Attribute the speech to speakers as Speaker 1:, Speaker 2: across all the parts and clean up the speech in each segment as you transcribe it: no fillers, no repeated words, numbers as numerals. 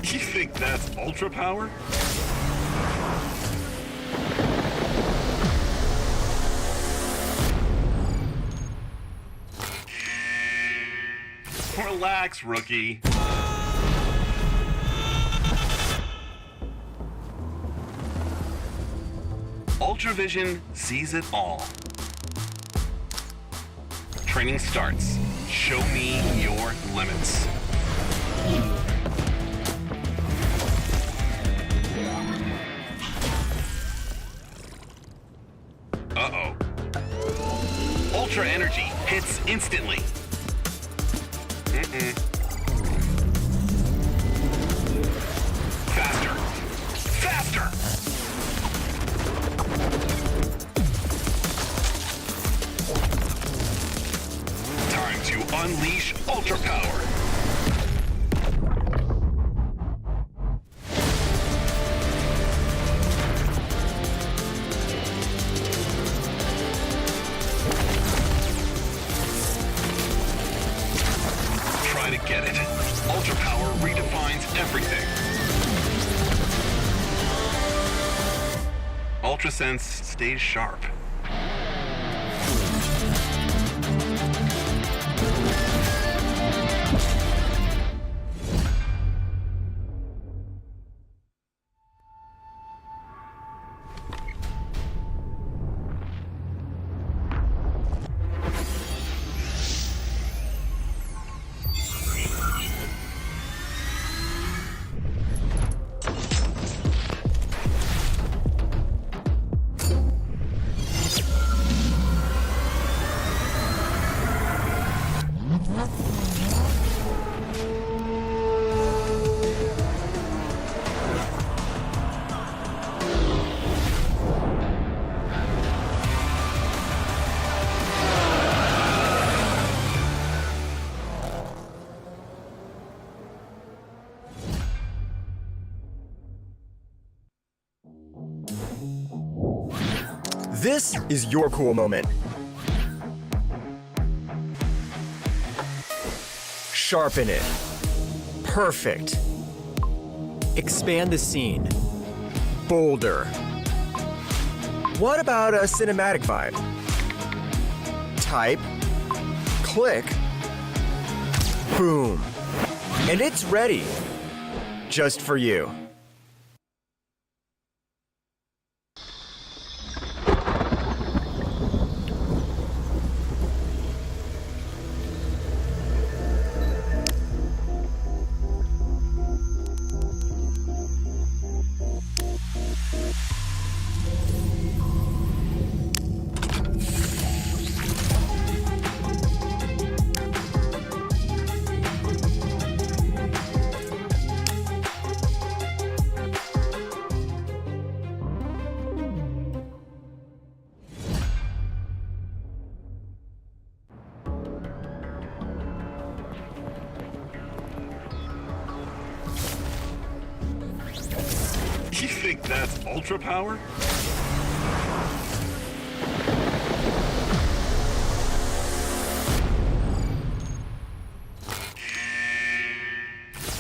Speaker 1: You think that's ultra power? Relax, rookie. Ultravision sees it all. Training starts. Show me your limits. Uh-oh. Ultra energy hits instantly. Faster! Faster! Time to unleash ultra power. Try to get it. Ultra power redefines everything. Ultra Sense stays sharp.
Speaker 2: This is your cool moment. Sharpen it. Perfect. Expand the scene. Bolder. What about a cinematic vibe? Type. Click. Boom. And it's ready. Just for you.
Speaker 1: You think that's ultra power?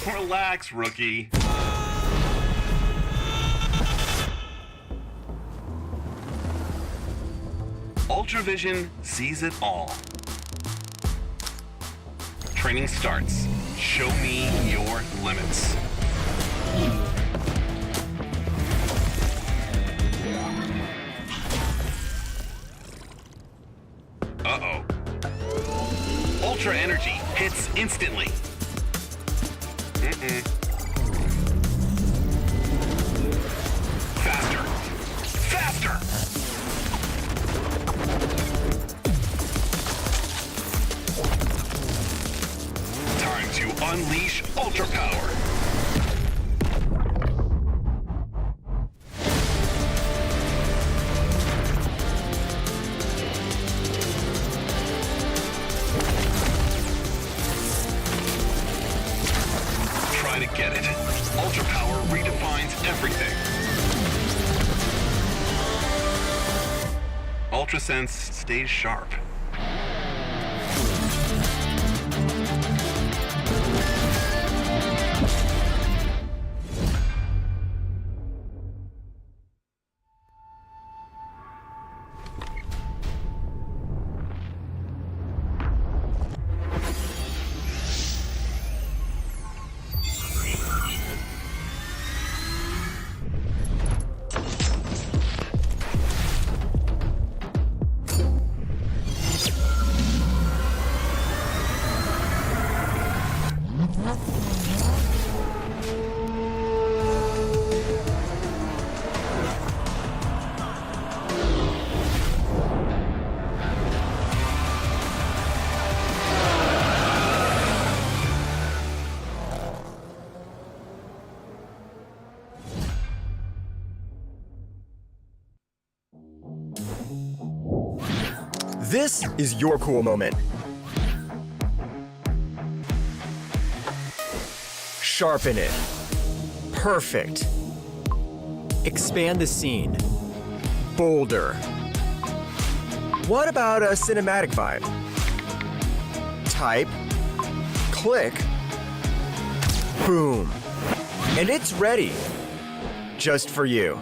Speaker 1: Relax, rookie. Ultravision sees it all. Training starts. Show me your limits. Uh-oh. Ultra energy hits instantly. Faster! Faster! Time to unleash ultra power. Try to get it. Ultra power redefines everything. Ultra Sense stays sharp.
Speaker 2: This is your cool moment. Sharpen it. Perfect. Expand the scene. Bolder. What about a cinematic vibe? Type. Click. Boom. And it's ready. Just for you.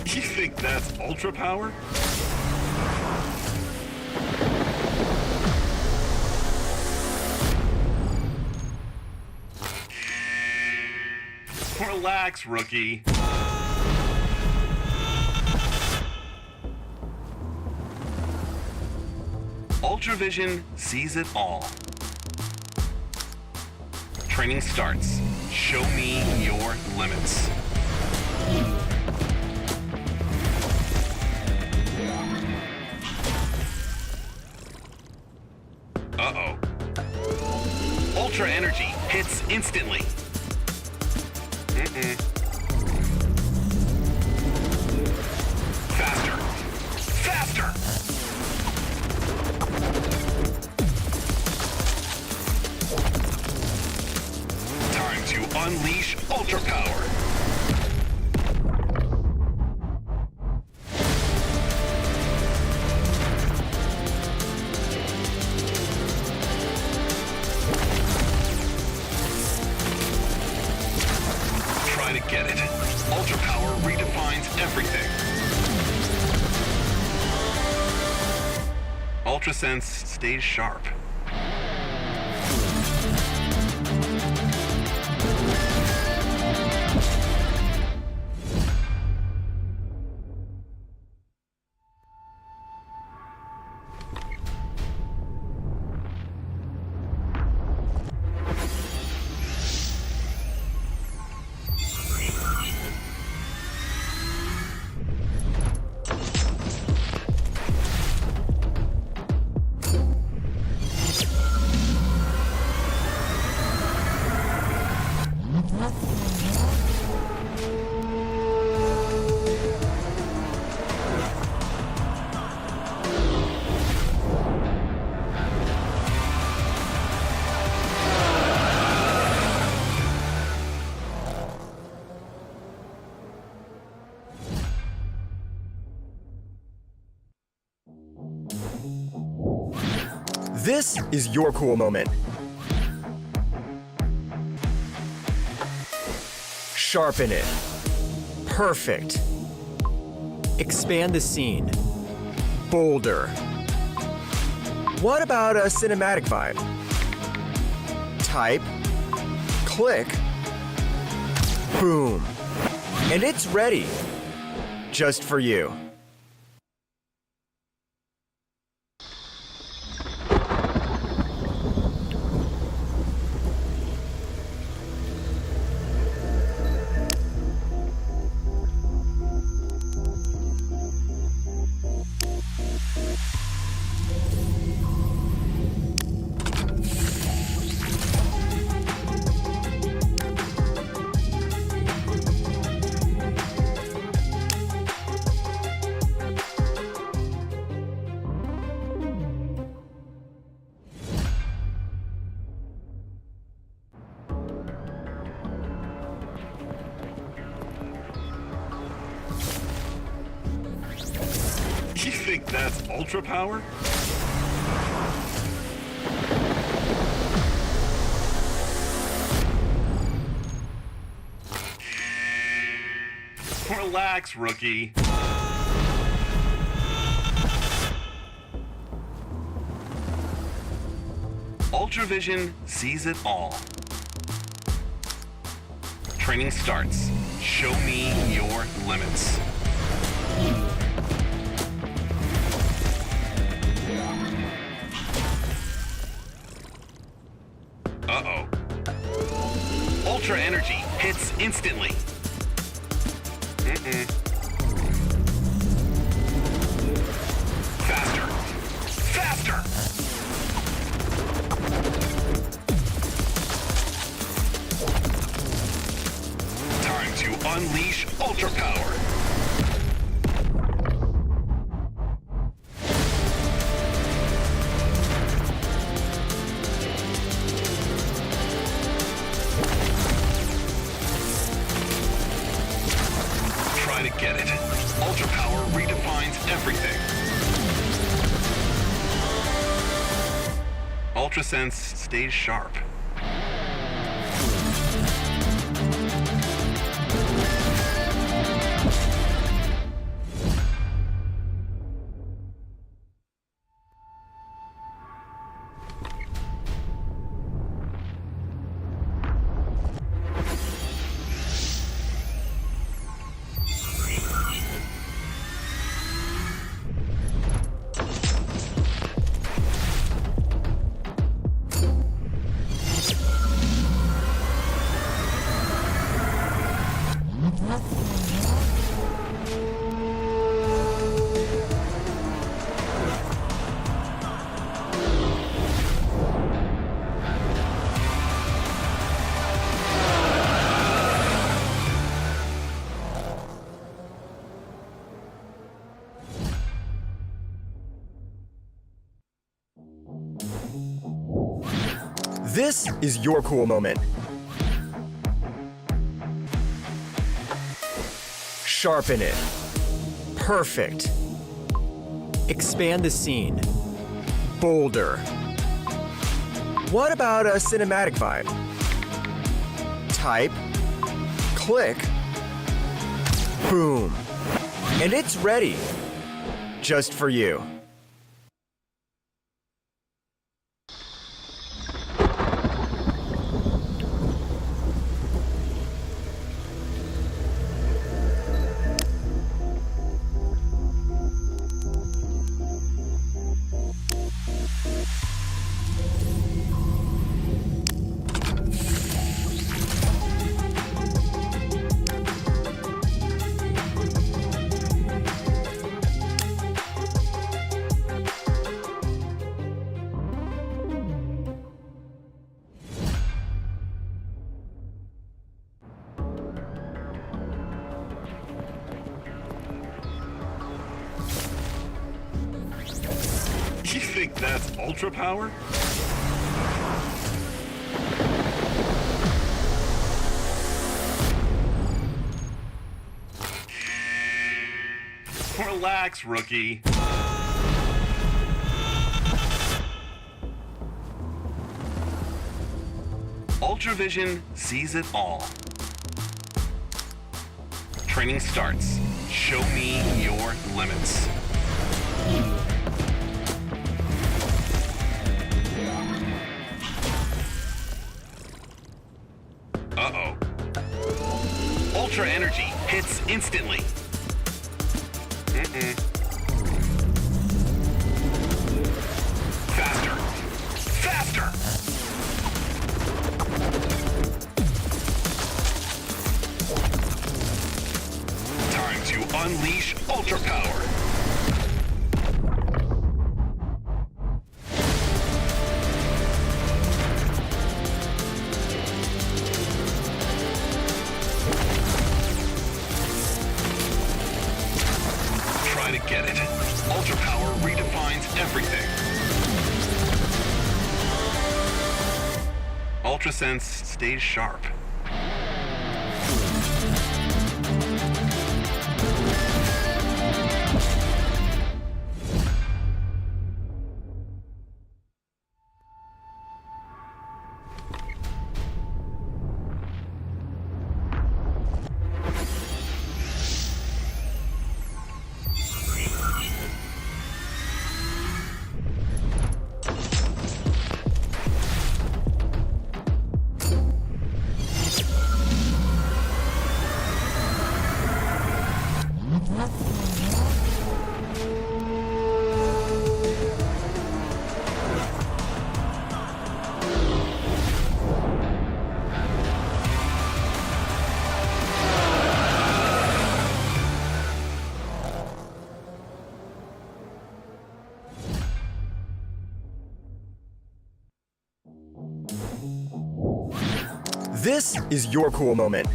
Speaker 1: You think that's ultra power? Relax, rookie. Ultravision sees it all. Training starts. Show me your limits. Uh-oh. Ultra energy hits instantly. Faster! Faster! Time to unleash ultra power. Try to get it. Ultra power redefines everything. Ultra Sense stays sharp.
Speaker 2: This is your cool moment. Sharpen it. Perfect. Expand the scene. Bolder. What about a cinematic vibe? Type. Click. Boom. And it's ready. Just for you.
Speaker 1: You think that's ultra power? Relax, rookie. Ultravision sees it all. Training starts. Show me your limits. Uh-oh. Ultra energy hits instantly. Faster. Faster! Time to unleash ultra power. Try to get it. Ultra power redefines everything. Ultra Sense stays sharp.
Speaker 2: This is your cool moment. Sharpen it. Perfect. Expand the scene. Bolder. What about a cinematic vibe? Type. Click. Boom. And it's ready. Just for you.
Speaker 1: You think that's ultra power? Relax, rookie. Ultravision sees it all. Training starts. Show me your limits. Uh-oh. Ultra energy hits instantly. Faster. Faster! Time to unleash ultra power. Try to get it. Ultra power redefines everything. Ultra Sense stays sharp.
Speaker 2: This is your cool moment.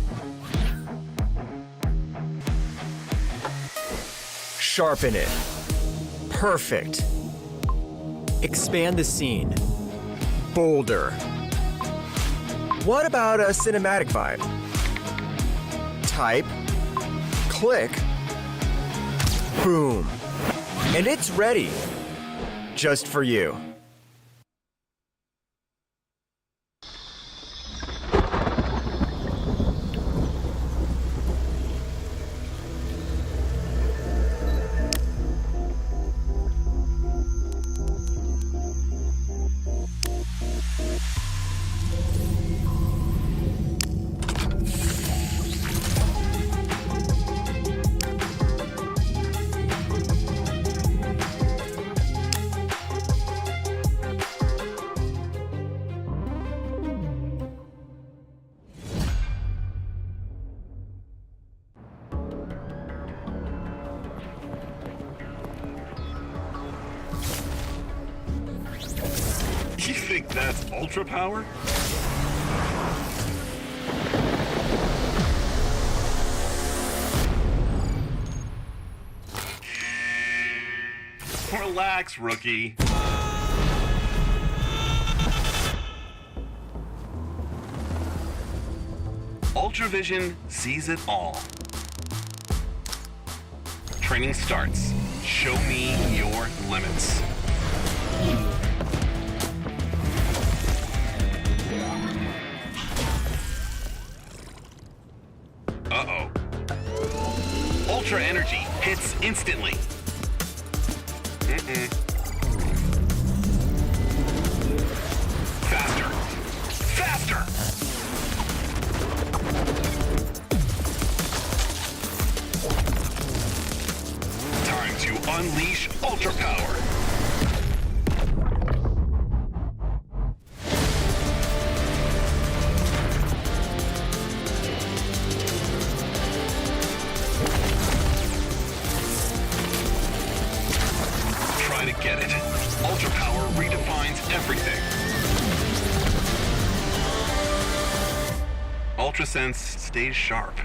Speaker 2: Sharpen it. Perfect. Expand the scene. Bolder. What about a cinematic vibe? Type. Click. Boom. And it's ready. Just for you.
Speaker 1: You think that's ultra power? Relax, rookie. Ultravision sees it all. Training starts. Show me your limits. Uh-oh. Ultra energy hits instantly. Faster. Faster! Time to unleash ultra power. To get it. Ultra power redefines everything. Ultra Sense stays sharp.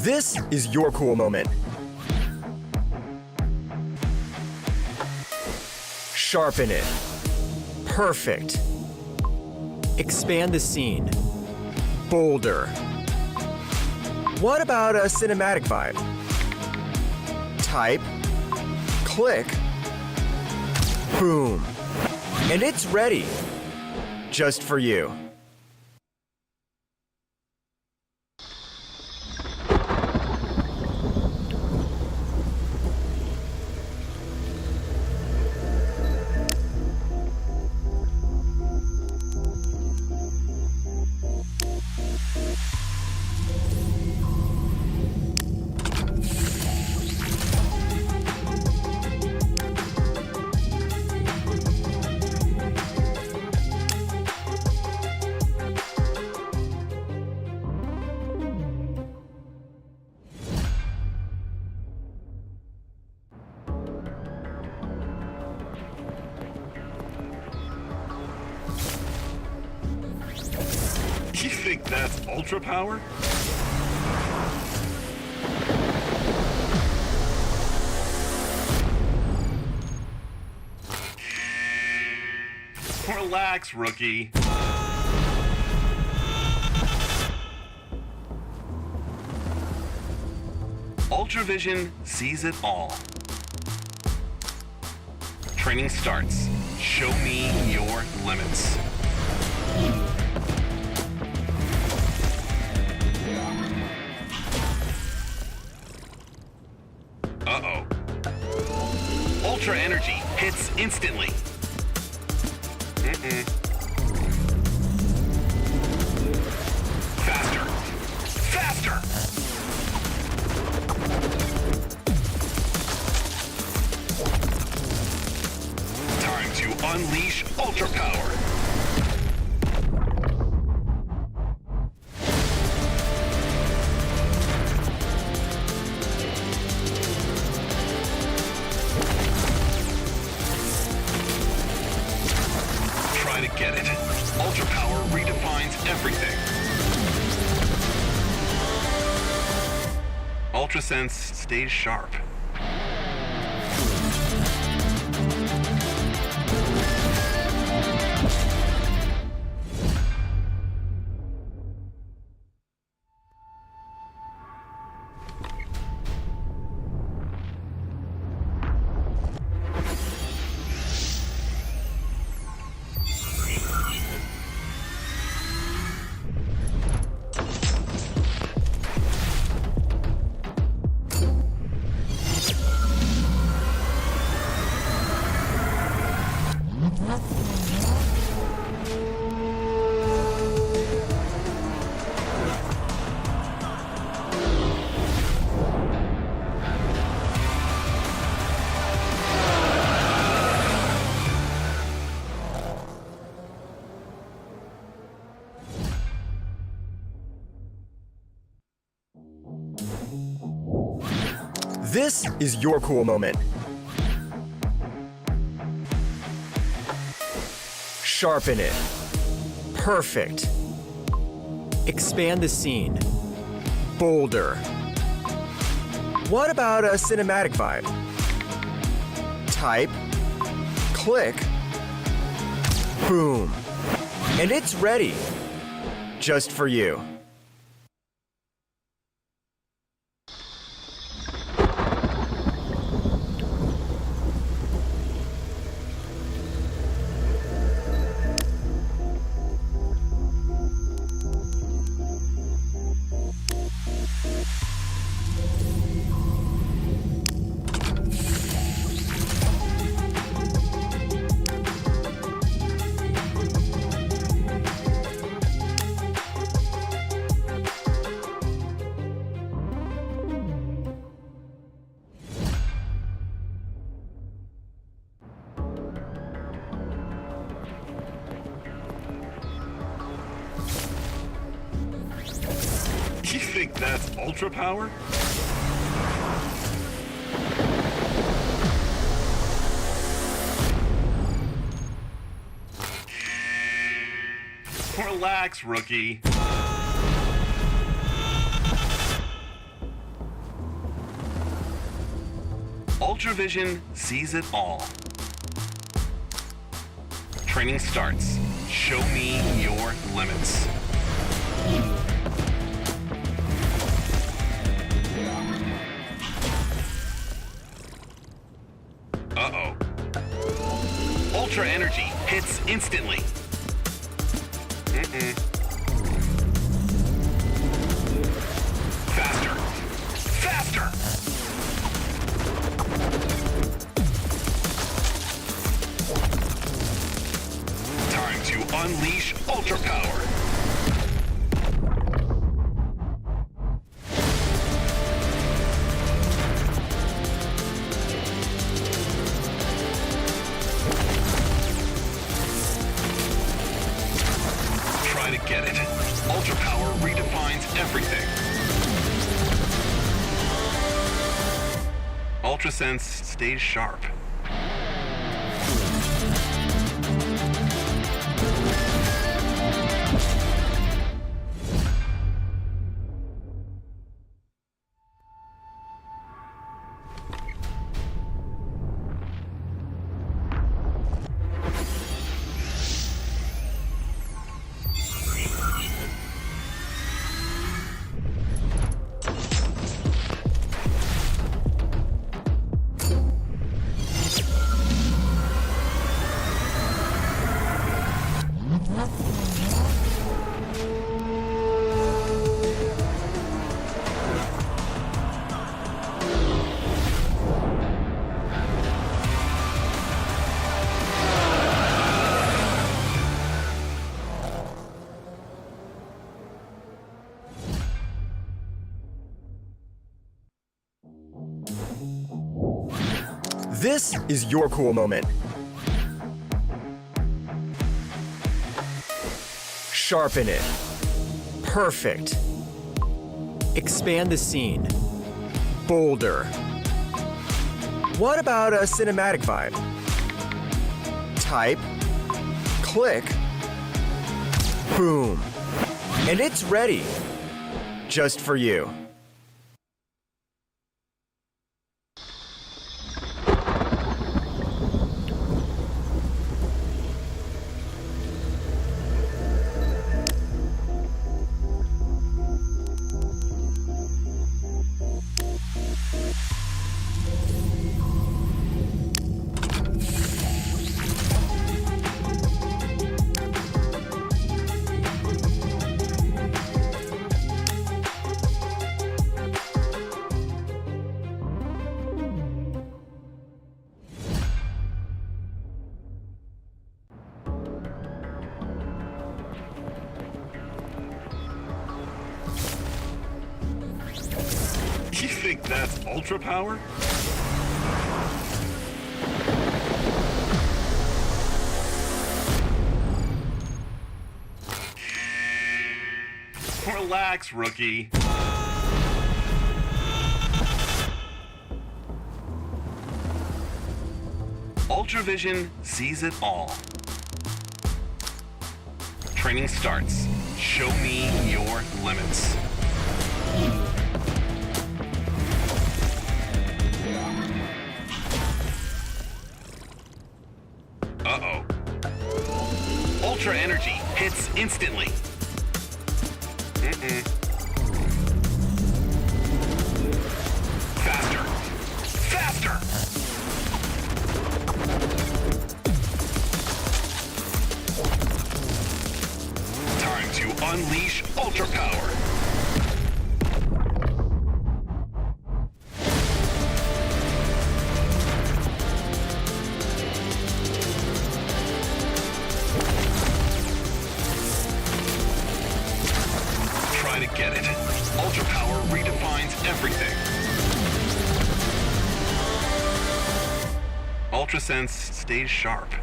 Speaker 2: This is your cool moment. Sharpen it. Perfect. Expand the scene. Bolder. What about a cinematic vibe? Type. Click. Boom. And it's ready. Just for you.
Speaker 1: You think that's ultra power? Relax, rookie. Ultravision sees it all. Training starts. Show me your limits. Uh-oh. Ultra energy hits instantly. Faster. Faster! Time to unleash ultra power. Try to get it. Ultra power redefines everything. Ultra Sense stays sharp.
Speaker 2: This is your cool moment. Sharpen it. Perfect. Expand the scene. Bolder. What about a cinematic vibe? Type. Click. Boom. And it's ready. Just for you.
Speaker 1: You think that's ultra power? Relax, rookie. Ultravision sees it all. Training starts. Show me your limits. Uh-oh. Ultra energy hits instantly. Faster. Faster! Time to unleash ultra power. Try to get it. Ultra power redefines everything. Ultra Sense stays sharp.
Speaker 2: This is your cool moment. Sharpen it. Perfect. Expand the scene. Bolder. What about a cinematic vibe? Type. Click. Boom. And it's ready. Just for you.
Speaker 1: You think that's ultra power? Relax, rookie. Ultravision sees it all. Training starts. Show me your limits. Uh-oh. Ultra energy hits instantly. Faster. Faster! Time to unleash ultra power. Try to get it. Ultra power redefines everything. Ultra Sense stays sharp.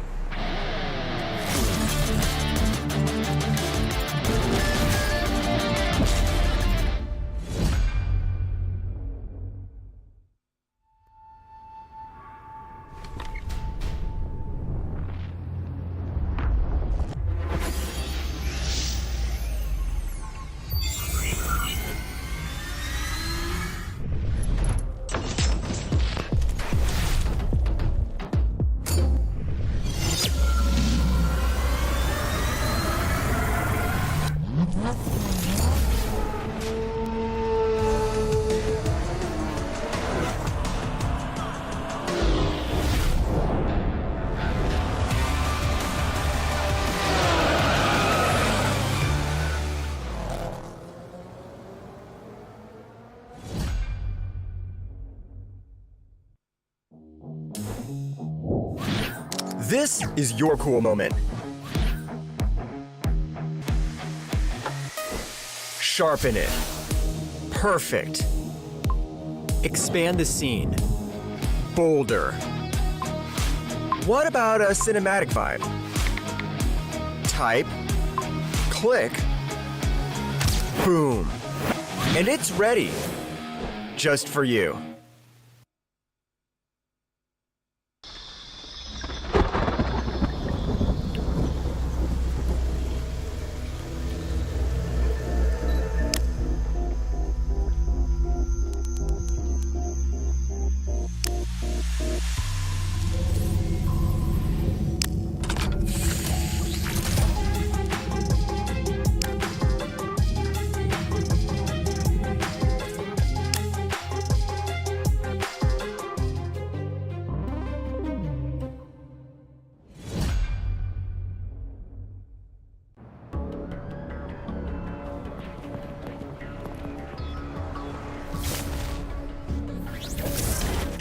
Speaker 2: This is your cool moment. Sharpen it. Perfect. Expand the scene. Bolder. What about a cinematic vibe? Type. Click. Boom. And it's ready. Just for you.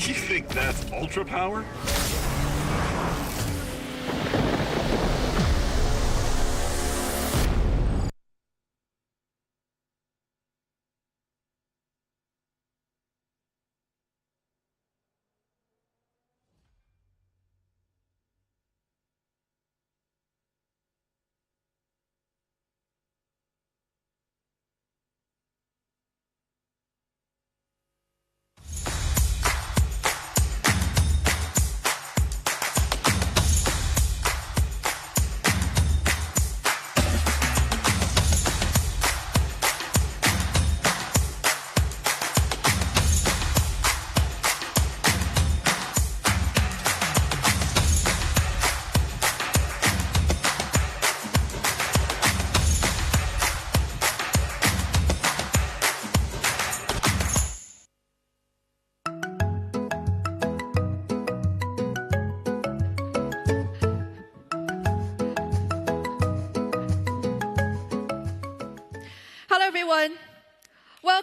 Speaker 1: You think that's ultra power?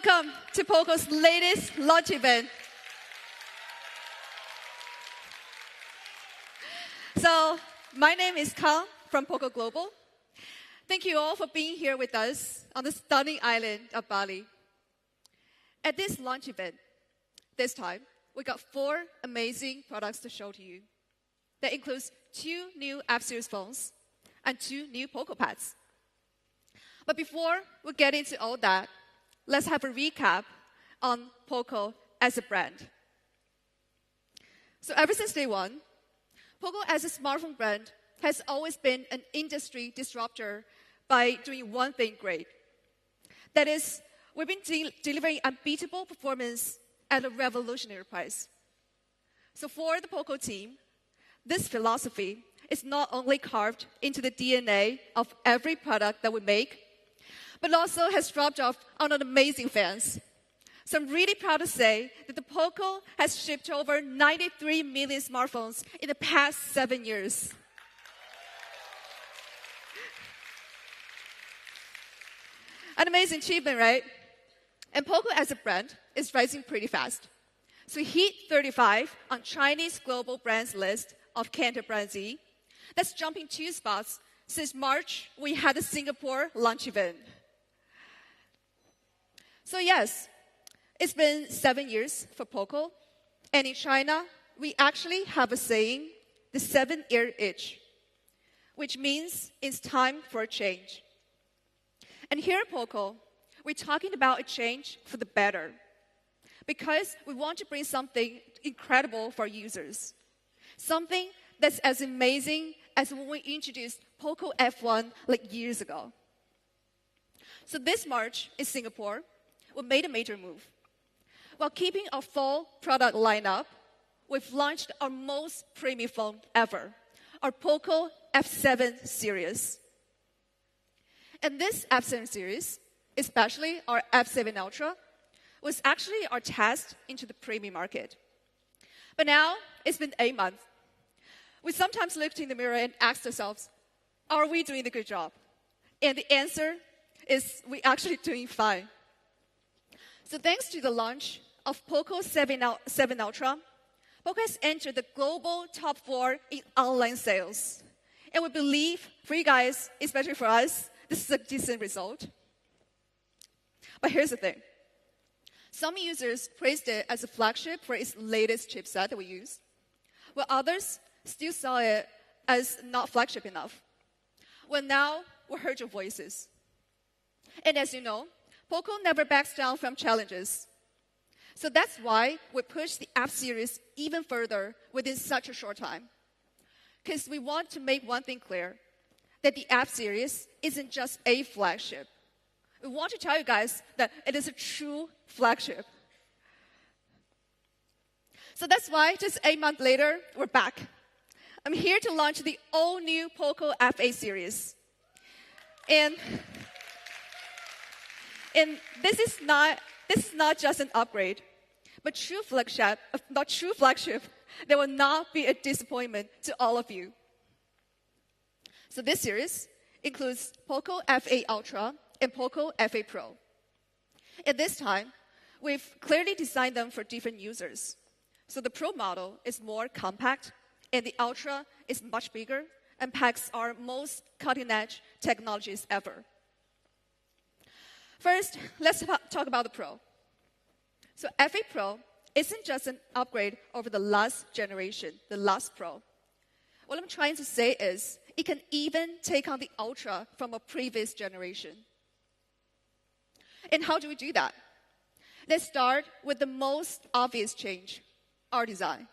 Speaker 3: Welcome to POCO's latest launch event. So, my name is Kang from POCO Global. Thank you all for being here with us on the stunning island of Bali. At this launch event, this time, we got 4 amazing products to show to you. That includes 2 new F series phones and 2 new POCO pads. But before we get into all that, let's have a recap on POCO as a brand. So ever since day one, POCO as a smartphone brand has always been an industry disruptor by doing one thing great. That is, we've been delivering unbeatable performance at a revolutionary price. So for the POCO team, this philosophy is not only carved into the DNA of every product that we make, but also has dropped off on an amazing fans. So I'm really proud to say that the POCO has shipped over 93 million smartphones in the past 7 years. An amazing achievement, right? And POCO as a brand is rising pretty fast. So we hit 35 on Chinese global brands list of Cantor Brand Z. That's jumping 2 spots since March we had the Singapore launch event. So yes, it's been 7 years for POCO, and in China, we actually have a saying, the 7-year itch, which means it's time for a change. And here at POCO, we're talking about a change for the better, because we want to bring something incredible for users, something that's as amazing as when we introduced POCO F1 like years ago. So this March in Singapore, we made a major move. While keeping our full product lineup, we've launched our most premium phone ever, our POCO F7 series. And this F7 series, especially our F7 Ultra, was actually our test into the premium market. But now, it's been 8 months. We sometimes looked in the mirror and asked ourselves, are we doing a good job? And the answer is we're actually doing fine. So thanks to the launch of POCO 7 Ultra, POCO has entered the global top 4 in online sales. And we believe, for you guys, especially for us, this is a decent result. But here's the thing. Some users praised it as a flagship for its latest chipset that we use, while others still saw it as not flagship enough. Well, now we heard your voices. And as you know, POCO never backs down from challenges. So that's why we pushed the F series even further within such a short time. Because we want to make one thing clear, that the F series isn't just a flagship. We want to tell you guys that it is a true flagship. So that's why just 8 months later, we're back. I'm here to launch the all-new POCO F8 series. And this is not just an upgrade, but true flagship, there will not be a disappointment to all of you. So this series includes POCO F8 Ultra and POCO F8 Pro. At this time, we've clearly designed them for different users. So the Pro model is more compact, and the Ultra is much bigger and packs our most cutting-edge technologies ever. First, let's talk about the Pro. So F8 Pro isn't just an upgrade over the last generation, the last Pro. What I'm trying to say is it can even take on the Ultra from a previous generation. And how do we do that? Let's start with the most obvious change, our design.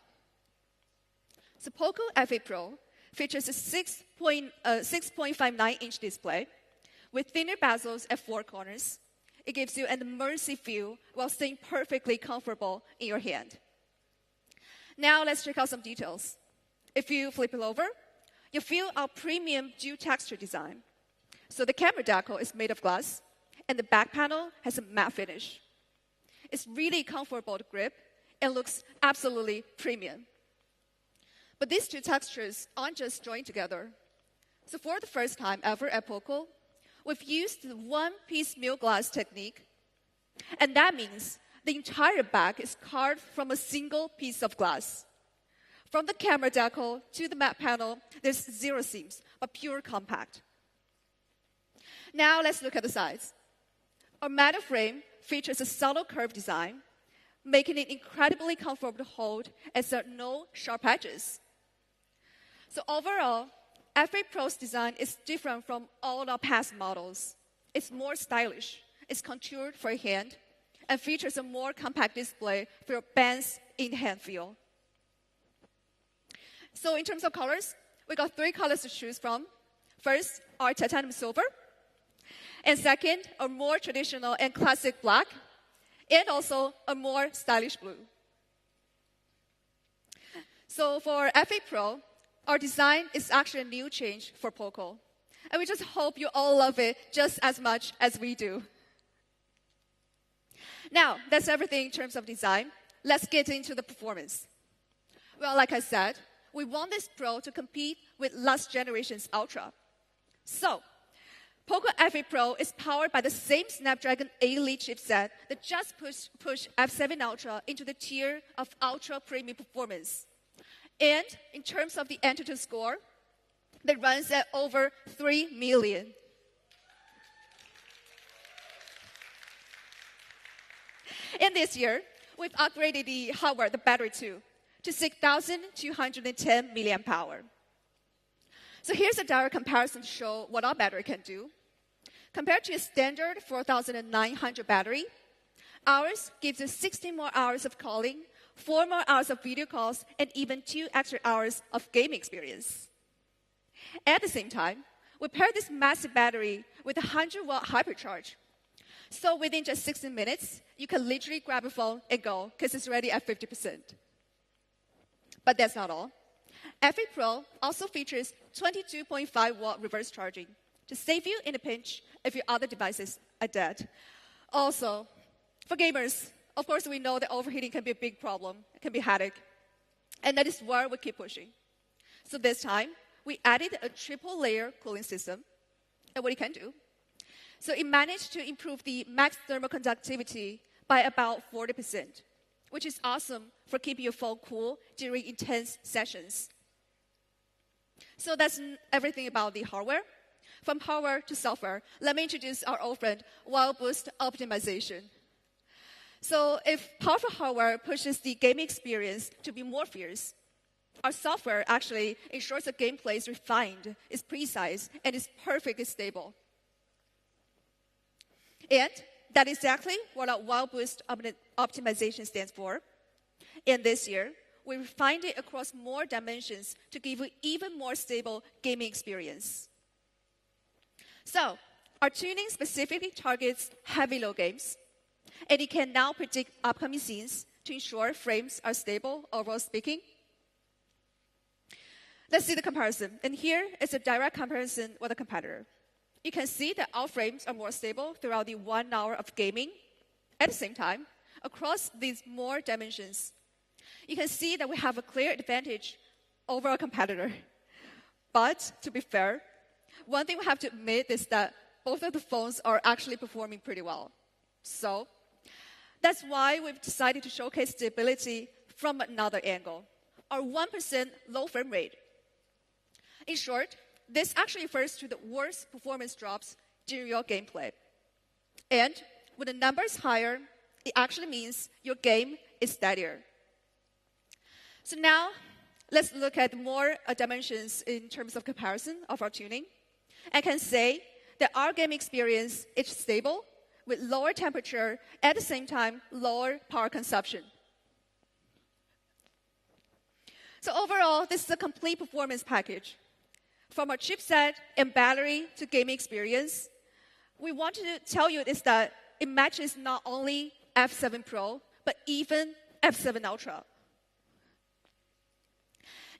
Speaker 3: So POCO F8 Pro features a 6.59-inch display with thinner bezels at 4 corners. It gives you an immersive view while staying perfectly comfortable in your hand. Now let's check out some details. If you flip it over, you feel our premium dual texture design. So the camera decal is made of glass, and the back panel has a matte finish. It's really comfortable to grip and looks absolutely premium. But these two textures aren't just joined together. So for the first time ever at POCO, we've used the one-piece mill glass technique And that means the entire back is carved from a single piece of glass. From the camera decal to the map panel, there's 0 seams, but pure compact. Now let's look at the sides. Our metal frame features a subtle curve design, making it incredibly comfortable to hold as there are no sharp edges. So overall, F8 Pro's design is different from all our past models. It's more stylish, it's contoured for a hand, and features a more compact display for your band's in-hand feel. So in terms of colors, we got 3 colors to choose from. First, our titanium silver. And second, a more traditional and classic black. And also a more stylish blue. So for F8 Pro, our design is actually a new change for POCO. And we just hope you all love it just as much as we do. Now, that's everything in terms of design. Let's get into the performance. Well, like I said, we want this Pro to compete with last generation's Ultra. So, POCO F8 Pro is powered by the same Snapdragon 8 Elite chipset that just pushed F7 Ultra into the tier of ultra premium performance. And in terms of the Antutu score, that runs at over 3 million. And this year, we've upgraded the hardware, the battery too, to 6,210 milliamp hour. So here's a direct comparison to show what our battery can do. Compared to a standard 4,900 battery, ours gives you 16 more hours of calling, 4 more hours of video calls, and even 2 extra hours of gaming experience. At the same time, we pair this massive battery with a 100-watt hypercharge. So within just 16 minutes, you can literally grab a phone and go, because it's already at 50%. But that's not all. F8 Pro also features 22.5-watt reverse charging to save you in a pinch if your other devices are dead. Also, for gamers, of course, we know that overheating can be a big problem. It can be a headache. And that is where we keep pushing. So this time, we added a triple-layer cooling system. And what it can do. So it managed to improve the max thermal conductivity by about 40%, which is awesome for keeping your phone cool during intense sessions. So that's everything about the hardware. From hardware to software, let me introduce our old friend, While Boost Optimization. So if powerful hardware pushes the gaming experience to be more fierce, our software actually ensures the gameplay is refined, is precise, and is perfectly stable. And that is exactly what our While Boost Optimization stands for. And this year, we refined it across more dimensions to give you even more stable gaming experience. So, our tuning specifically targets heavy load games, and it can now predict upcoming scenes to ensure frames are stable, overall speaking. Let's see the comparison. And here is a direct comparison with a competitor. You can see that our frames are more stable throughout the 1 hour of gaming. At the same time, across these more dimensions, you can see that we have a clear advantage over our competitor. But to be fair, one thing we have to admit is that both of the phones are actually performing pretty well. So that's why we've decided to showcase stability from another angle, our 1% low frame rate. In short, this actually refers to the worst performance drops during your gameplay. And when the number is higher, it actually means your game is steadier. So now, let's look at more dimensions in terms of comparison of our tuning. I can say that our game experience is stable with lower temperature, at the same time, lower power consumption. So overall, this is a complete performance package. From our chipset and battery to gaming experience, we want to tell you is that it matches not only F7 Pro, but even F7 Ultra.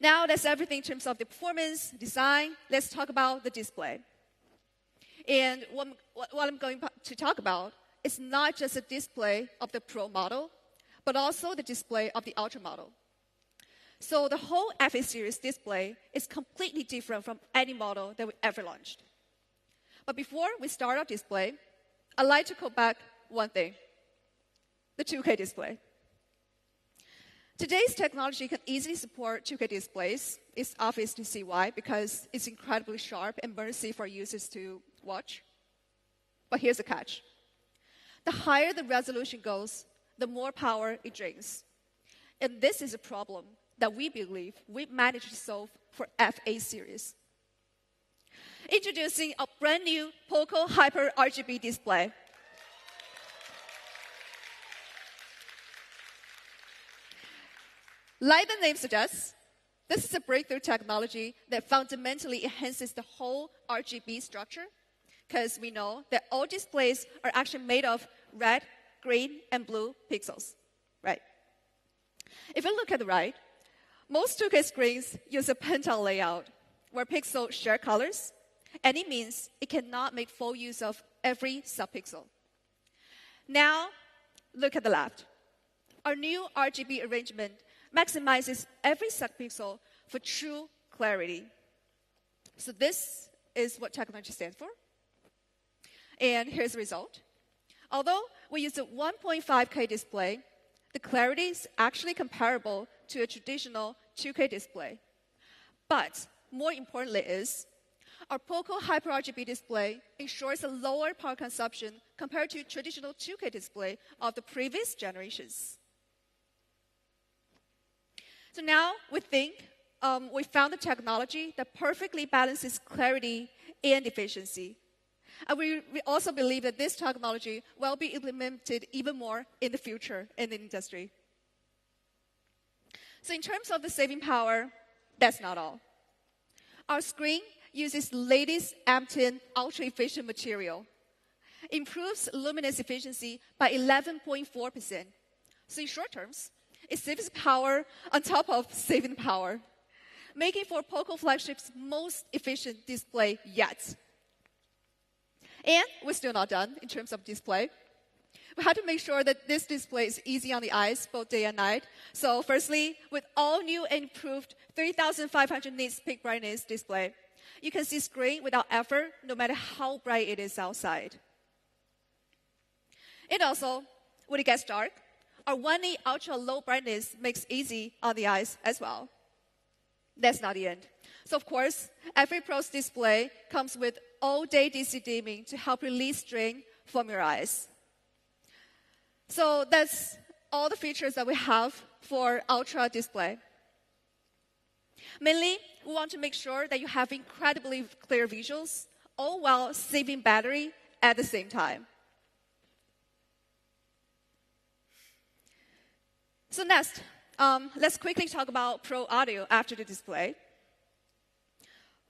Speaker 3: Now, that's everything in terms of the performance, design. Let's talk about the display. And what I'm going to talk about is not just a display of the Pro model, but also the display of the Ultra model. So the whole F8 series display is completely different from any model that we ever launched. But before we start our display, I'd like to call back one thing. the 2K display. Today's technology can easily support 2K displays. It's obvious to see why, because it's incredibly sharp and mercy for users to watch. But here's the catch. The higher the resolution goes, the more power it drains. And this is a problem that we believe we've managed to solve for FA series. Introducing a brand new POCO Hyper RGB display. Like the name suggests, this is a breakthrough technology that fundamentally enhances the whole RGB structure, because we know that all displays are actually made of red, green, and blue pixels, right? If you look at the right, most 2K screens use a pentile layout where pixels share colors, and it means it cannot make full use of every subpixel. Now, look at the left. Our new RGB arrangement maximizes every subpixel for true clarity. So this is what technology stands for. And here's the result. Although we use a 1.5K display, the clarity is actually comparable to a traditional 2K display. But more importantly is, our POCO Hyper RGB display ensures a lower power consumption compared to traditional 2K display of the previous generations. So now we think we found a technology that perfectly balances clarity and efficiency. And we also believe that this technology will be implemented even more in the future in the industry. So in terms of the saving power, that's not all. Our screen uses latest M10 ultra-efficient material. Improves luminous efficiency by 11.4%. So in short terms, it saves power on top of saving power, making for POCO flagship's most efficient display yet. And we're still not done in terms of display. We had to make sure that this display is easy on the eyes, both day and night. So firstly, with all new and improved 3,500 nits peak brightness display, you can see screen without effort, no matter how bright it is outside. And also, when it gets dark, our 1.8 ultra low brightness makes easy on the eyes as well. That's not the end. So of course, FA Pro's display comes with all-day DC dimming to help release strain from your eyes. So that's all the features that we have for Ultra display. Mainly, we want to make sure that you have incredibly clear visuals, all while saving battery at the same time. So next, let's quickly talk about Pro Audio after the display.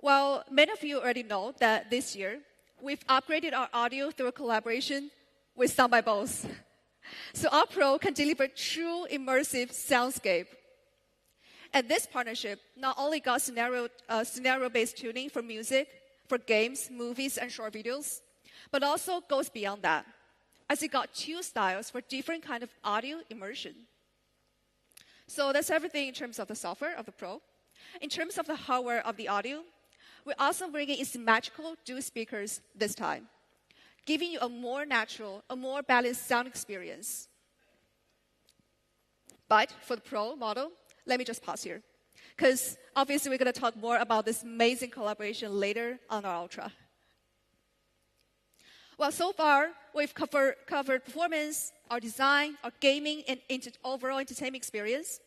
Speaker 3: Well, many of you already know that this year, we've upgraded our audio through a collaboration with Sound by Bose. So our Pro can deliver true immersive soundscape. And this partnership not only got scenario-based tuning for music, for games, movies, and short videos, but also goes beyond that, as it got two styles for different kind of audio immersion. So that's everything in terms of the software of the Pro. In terms of the hardware of the audio, we're also bringing in symmetrical dual speakers this time, giving you a more natural, a more balanced sound experience. But for the Pro model, let me just pause here, because obviously we're going to talk more about this amazing collaboration later on our Ultra. Well, so far, we've covered performance, our design, our gaming, and overall entertainment experience.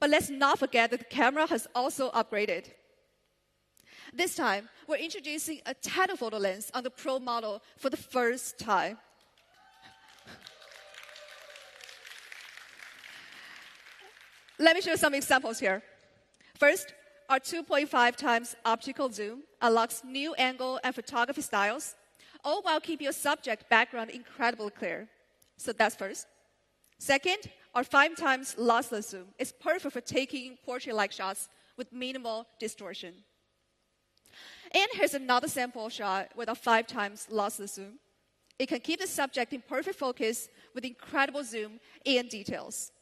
Speaker 3: But let's not forget that the camera has also upgraded. This time, we're introducing a telephoto lens on the Pro model for the first time. Let me show you some examples here. First, our 2.5 times optical zoom unlocks new angle and photography styles, all while keeping your subject background incredibly clear. So that's first. Second, our 5 times lossless zoom is perfect for taking portrait-like shots with minimal distortion. And here's another sample shot with a 5 times lossless zoom. It can keep the subject in perfect focus with incredible zoom and details.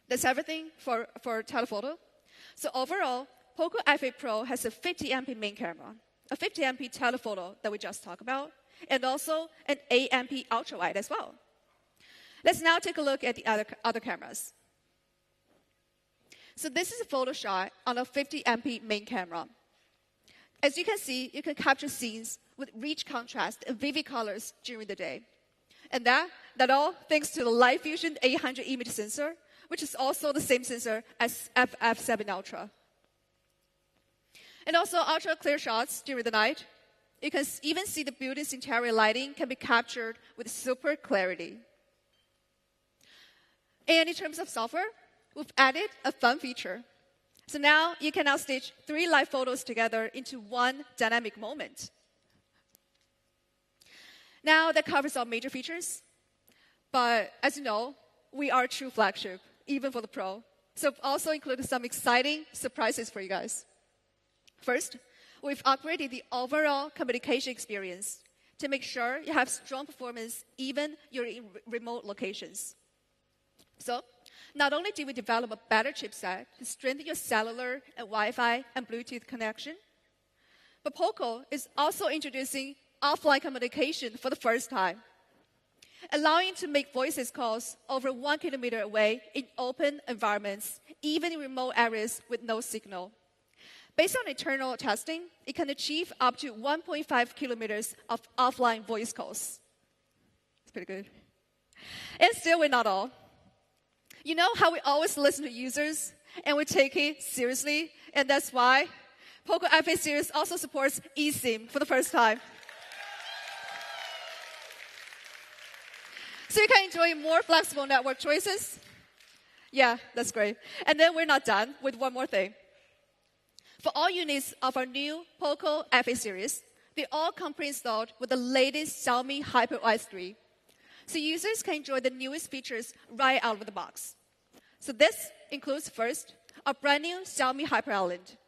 Speaker 3: That's everything for telephoto. So overall, POCO FA Pro has a 50 MP main camera, a 50 MP telephoto that we just talked about, and also an 8 MP ultra wide as well. Let's now take a look at the other cameras. So this is a photo shot on a 50MP main camera. As you can see, you can capture scenes with rich contrast and vivid colors during the day. And that all thanks to the Light Fusion 800 image sensor, which is also the same sensor as FF7 Ultra. And also ultra clear shots during the night. You can even see the building's interior lighting can be captured with super clarity. And in terms of software, we've added a fun feature. So now you can now stitch 3 live photos together into one dynamic moment. Now that covers all major features. But as you know, we are a true flagship, even for the Pro. So I've also included some exciting surprises for you guys. First, we've upgraded the overall communication experience to make sure you have strong performance even you're in remote locations. So, not only did we develop a better chipset to strengthen your cellular and Wi-Fi and Bluetooth connection, but POCO is also introducing offline communication for the first time, allowing you to make voice calls over 1 kilometer away in open environments, even in remote areas with no signal. Based on internal testing, it can achieve up to 1.5 kilometers of offline voice calls. It's pretty good. And still, we're not all. You know how we always listen to users and we take it seriously, and that's why POCO FA series also supports eSIM for the first time. So you can enjoy more flexible network choices. Yeah, that's great. And then we're not done with one more thing. For all units of our new POCO FA series, they all come pre-installed with the latest Xiaomi HyperOS 3. So users can enjoy the newest features right out of the box. So this includes first, a brand new Xiaomi Hyper Island.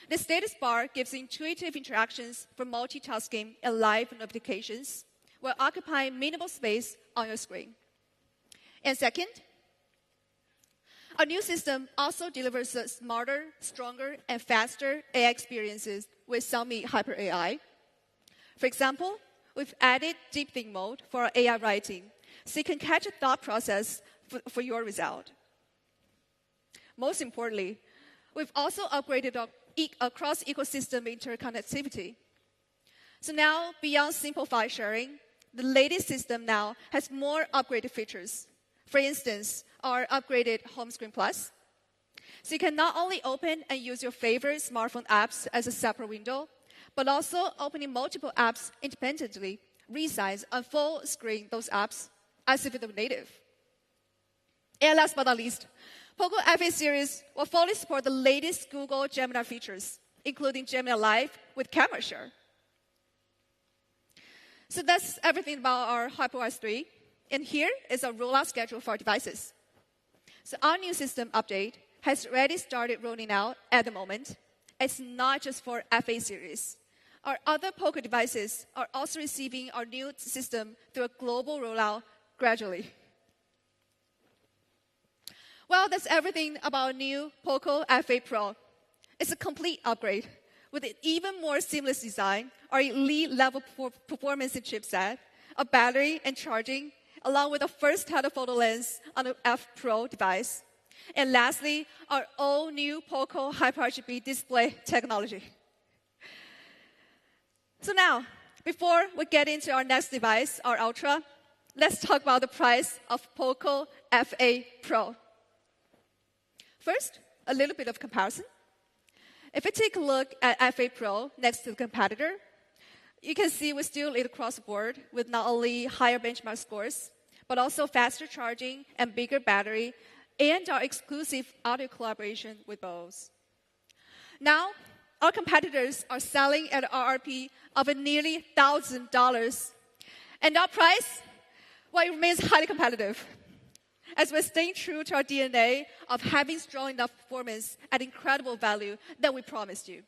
Speaker 3: The status bar gives intuitive interactions for multitasking and live notifications while occupying minimal space on your screen. And second, our new system also delivers smarter, stronger, and faster AI experiences with Xiaomi Hyper AI. For example, we've added deep think mode for our AI writing, so you can catch a thought process for your result. Most importantly, we've also upgraded our cross-ecosystem interconnectivity. So now, beyond simple file sharing, the latest system now has more upgraded features. For instance, our upgraded Home Screen Plus. So you can not only open and use your favorite smartphone apps as a separate window, but also opening multiple apps independently, resize and full screen those apps as if they were native. And last but not least, POCO FA series will fully support the latest Google Gemini features, including Gemini Live with camera share. So that's everything about our HyperOS 3. And here is our rollout schedule for our devices. So our new system update has already started rolling out at the moment. It's not just for FA series. Our other POCO devices are also receiving our new system through a global rollout gradually. Well, that's everything about our new POCO FA Pro. It's a complete upgrade with an even more seamless design, our elite level performance and chipset, a battery and charging, along with a first telephoto lens on the F Pro device. And lastly, our all-new POCO Hyper RGB display technology. So now, before we get into our next device, our Ultra, let's talk about the price of POCO FA Pro. First, a little bit of comparison. If we take a look at FA Pro next to the competitor, you can see we still lead across the board with not only higher benchmark scores, but also faster charging and bigger battery, and our exclusive audio collaboration with Bose. Now, our competitors are selling at an RRP of nearly $1,000. And our price, well, it remains highly competitive, as we're staying true to our DNA of having strong enough performance at incredible value that we promised you.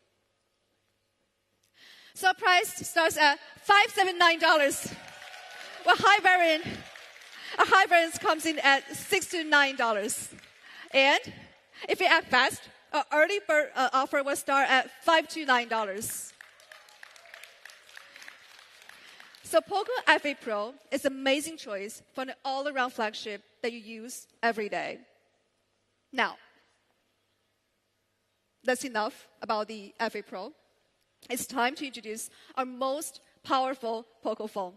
Speaker 3: So our price starts at $579, while our high variant comes in at $69. And if you act fast, our early bird offer will start at $529. So POCO F8 Pro is an amazing choice for an all-around flagship that you use every day. Now, that's enough about the F8 Pro. It's time to introduce our most powerful POCO phone.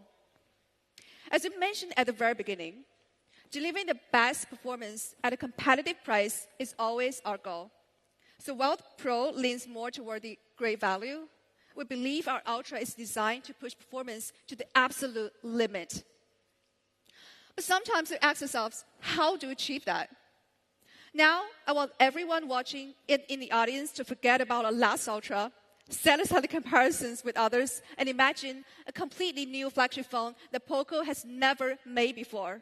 Speaker 3: As we mentioned at the very beginning, delivering the best performance at a competitive price is always our goal. So while the Pro leans more toward the great value, we believe our Ultra is designed to push performance to the absolute limit. But sometimes we ask ourselves, how do we achieve that? Now, I want everyone watching in the audience to forget about our last Ultra, set aside the comparisons with others, and imagine a completely new flagship phone that POCO has never made before.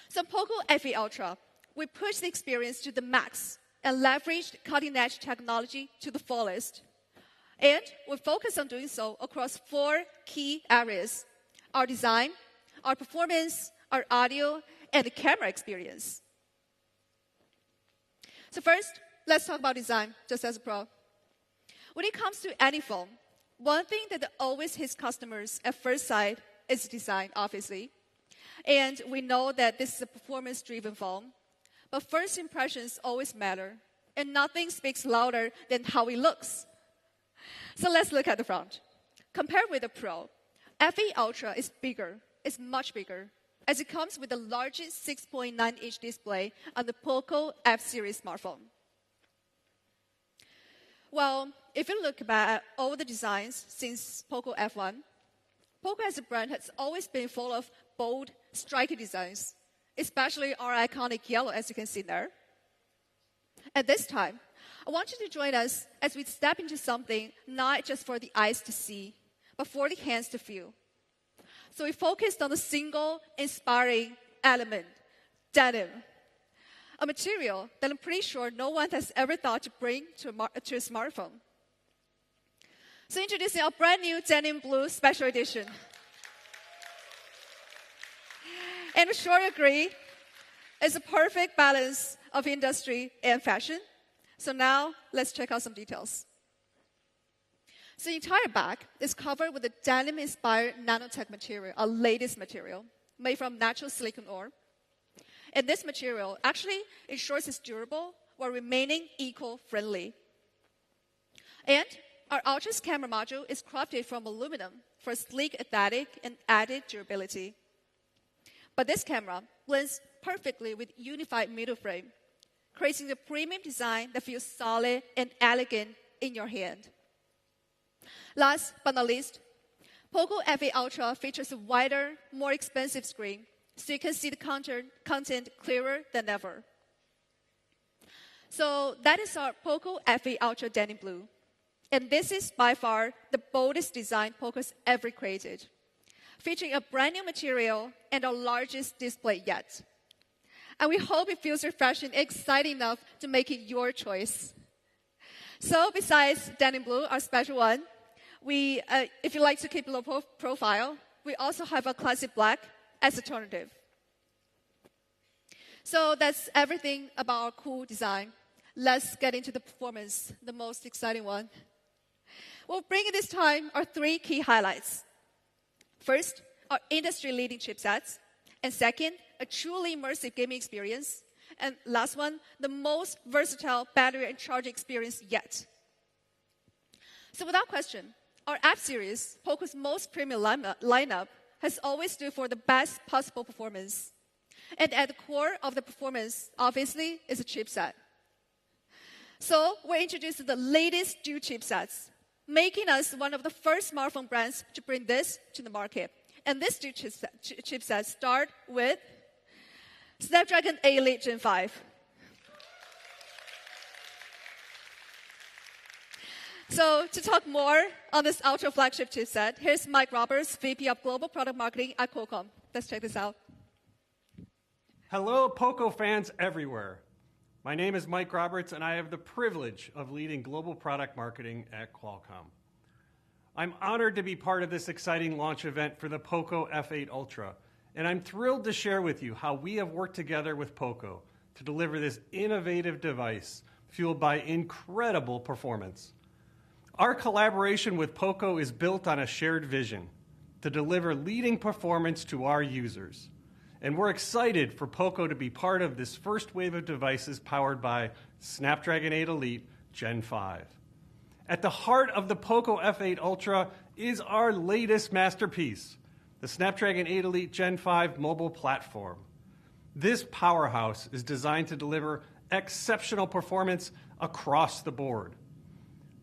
Speaker 3: So POCO F8 Ultra, we push the experience to the max and leveraged cutting-edge technology to the fullest. And we focus on doing so across 4 key areas: our design, our performance, our audio, and the camera experience. So first, let's talk about design, just as a pro. When it comes to any phone, one thing that always hits customers at first sight is design, obviously. And we know that this is a performance-driven phone. But first impressions always matter, and nothing speaks louder than how it looks. So let's look at the front. Compared with the Pro, F8 Ultra is bigger, it's much bigger, as it comes with the largest 6.9-inch display on the POCO F-series smartphone. Well, if you look back at all the designs since POCO F1, POCO as a brand has always been full of bold, striking designs, especially our iconic yellow, as you can see there. At this time, I want you to join us as we step into something not just for the eyes to see, but for the hands to feel. So we focused on a single inspiring element, denim, a material that I'm pretty sure no one has ever thought to bring to a smartphone. So introducing our brand new denim blue special edition. And I'm sure you agree, it's a perfect balance of industry and fashion. So now, let's check out some details. So the entire back is covered with a denim-inspired nanotech material, our latest material, made from natural silicon ore. And this material actually ensures it's durable while remaining eco-friendly. And our Ultra's camera module is crafted from aluminum for sleek aesthetic and added durability. But this camera blends perfectly with unified middle frame, creating a premium design that feels solid and elegant in your hand. Last but not least, POCO F8 Ultra features a wider, more expensive screen, so you can see the content clearer than ever. So that is our POCO F8 Ultra Denim Blue. And this is by far the boldest design POCO's ever created, featuring a brand new material and our largest display yet. And we hope it feels refreshing and exciting enough to make it your choice. So besides denim blue, our special one, if you like to keep a low profile, we also have a classic black as alternative. So that's everything about our cool design. Let's get into the performance, the most exciting one. We'll bring in this time our 3 key highlights. First, our industry-leading chipsets. And second, a truly immersive gaming experience. And last one, the most versatile battery and charging experience yet. So without question, our F series, POCO's most premium lineup, has always stood for the best possible performance. And at the core of the performance, obviously, is a chipset. So we're introducing the latest dual chipsets, making us one of the first smartphone brands to bring this to the market. And this dual chipset start with Snapdragon 8 Elite Gen 5. So to talk more on this ultra flagship chipset, here's Mike Roberts, VP of Global Product Marketing at Qualcomm. Let's check this out.
Speaker 4: Hello, POCO fans everywhere. My name is Mike Roberts, and I have the privilege of leading global product marketing at Qualcomm. I'm honored to be part of this exciting launch event for the POCO F8 Ultra, and I'm thrilled to share with you how we have worked together with POCO to deliver this innovative device fueled by incredible performance. Our collaboration with POCO is built on a shared vision to deliver leading performance to our users. And we're excited for POCO to be part of this first wave of devices powered by Snapdragon 8 Elite Gen 5. At the heart of the POCO F8 Ultra is our latest masterpiece, the Snapdragon 8 Elite Gen 5 mobile platform. This powerhouse is designed to deliver exceptional performance across the board.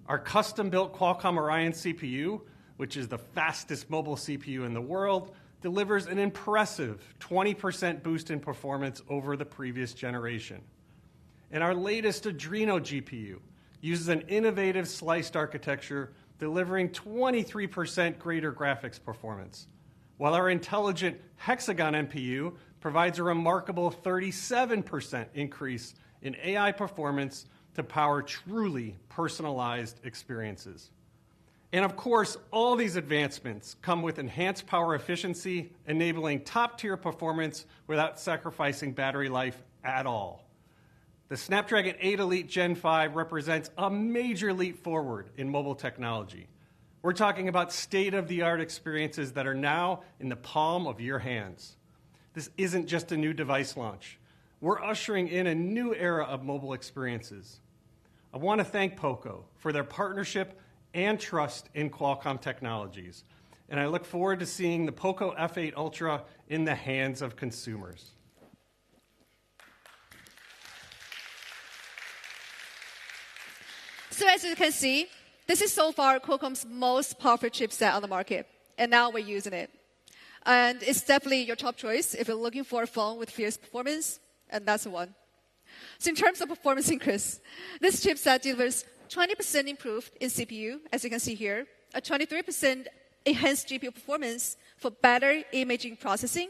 Speaker 4: Our custom-built Qualcomm Orion CPU, which is the fastest mobile CPU in the world, delivers an impressive 20% boost in performance over the previous generation. And our latest Adreno GPU uses an innovative sliced architecture, delivering 23% greater graphics performance, while our intelligent Hexagon NPU provides a remarkable 37% increase in AI performance to power truly personalized experiences. And of course, all these advancements come with enhanced power efficiency, enabling top-tier performance without sacrificing battery life at all. The Snapdragon 8 Elite Gen 5 represents a major leap forward in mobile technology. We're talking about state-of-the-art experiences that are now in the palm of your hands. This isn't just a new device launch. We're ushering in a new era of mobile experiences. I want to thank POCO for their partnership and trust in Qualcomm Technologies. And I look forward to seeing the POCO F8 Ultra in the hands of consumers.
Speaker 3: So as you can see, this is so far Qualcomm's most powerful chipset on the market, and now we're using it. And it's definitely your top choice if you're looking for a phone with fierce performance, and that's the one. So in terms of performance increase, this chipset delivers 20% improved in CPU, as you can see here, a 23% enhanced GPU performance for better imaging processing,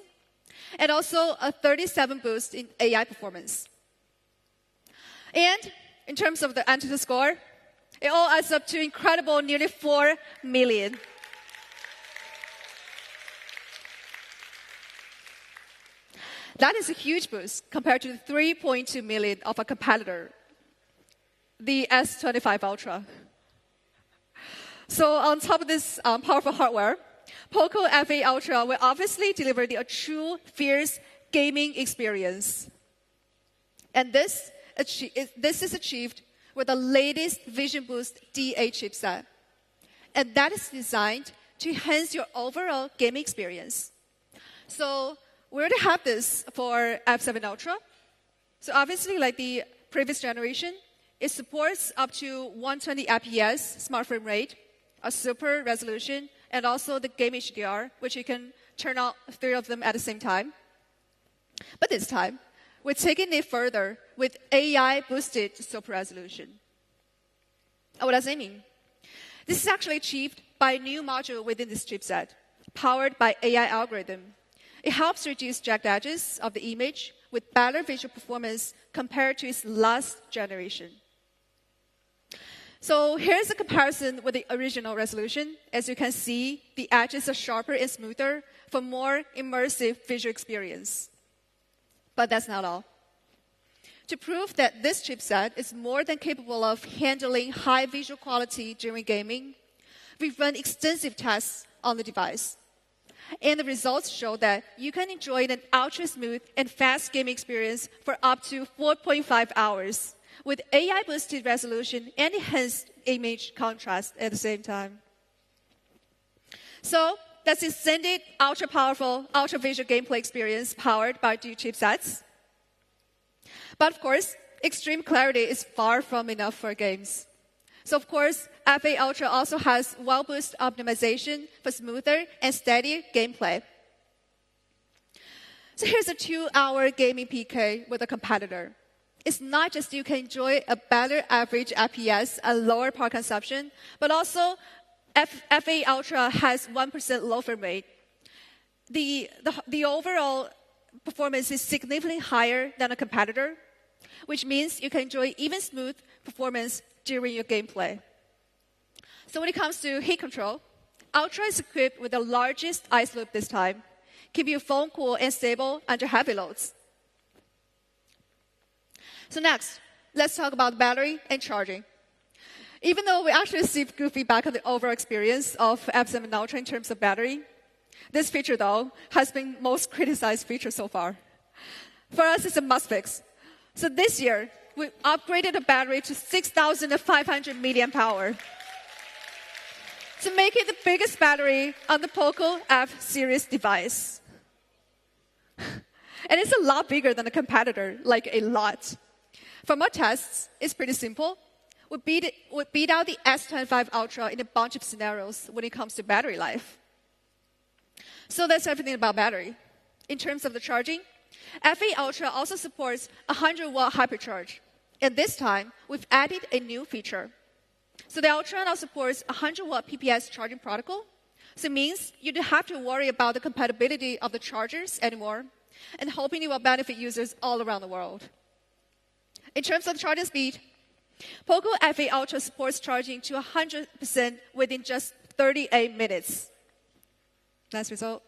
Speaker 3: and also a 37 boost in AI performance. And in terms of the Antutu score, it all adds up to incredible nearly 4 million. That is a huge boost compared to the 3.2 million of a competitor, the S25 Ultra. So on top of this powerful hardware, POCO F8 Ultra will obviously deliver a true fierce gaming experience. And this is achieved with the latest Vision Boost D8 chipset. And that is designed to enhance your overall gaming experience. So we already have this for F7 Ultra. So obviously, like the previous generation, it supports up to 120 FPS smart frame rate, a super resolution, and also the game HDR, which you can turn on 3 of them at the same time. But this time, we're taking it further with AI-boosted super resolution. What does it mean? This is actually achieved by a new module within this chipset, powered by AI algorithm. It helps reduce jagged edges of the image with better visual performance compared to its last generation. So here's a comparison with the original resolution. As you can see, the edges are sharper and smoother for more immersive visual experience. But that's not all. To prove that this chipset is more than capable of handling high visual quality during gaming, we've run extensive tests on the device. And the results show that you can enjoy an ultra-smooth and fast gaming experience for up to 4.5 hours with AI-boosted resolution and enhanced image contrast at the same time. So that's extended, ultra-powerful, ultra-visual gameplay experience powered by two chipsets. But of course, extreme clarity is far from enough for games. So of course, F8 Ultra also has well-boosted optimization for smoother and steadier gameplay. So here's a 2-hour gaming PK with a competitor. It's not just you can enjoy a better average FPS and lower power consumption, but also F8 Ultra has 1% low frame rate. The overall performance is significantly higher than a competitor, which means you can enjoy even smooth performance during your gameplay. So when it comes to heat control, Ultra is equipped with the largest ice loop this time, keeping your phone cool and stable under heavy loads. So next, let's talk about battery and charging. Even though we actually received good feedback on the overall experience of F7 Ultra in terms of battery, This feature, though, has been most criticized feature so far. For us, it's a must fix. So this year, we upgraded the battery to 6,500 milliamp hour to make it the biggest battery on the POCO F series device. And it's a lot bigger than the competitor, like a lot. From our tests, it's pretty simple. We beat out the S25 Ultra in a bunch of scenarios when it comes to battery life. So that's everything about battery. In terms of the charging, F8 Ultra also supports 100-watt hypercharge. And this time, we've added a new feature. So the Ultra now supports 100-watt PPS charging protocol. So it means you don't have to worry about the compatibility of the chargers anymore, and hoping it will benefit users all around the world. In terms of the charging speed, POCO F8 Ultra supports charging to 100% within just 38 minutes. Nice result.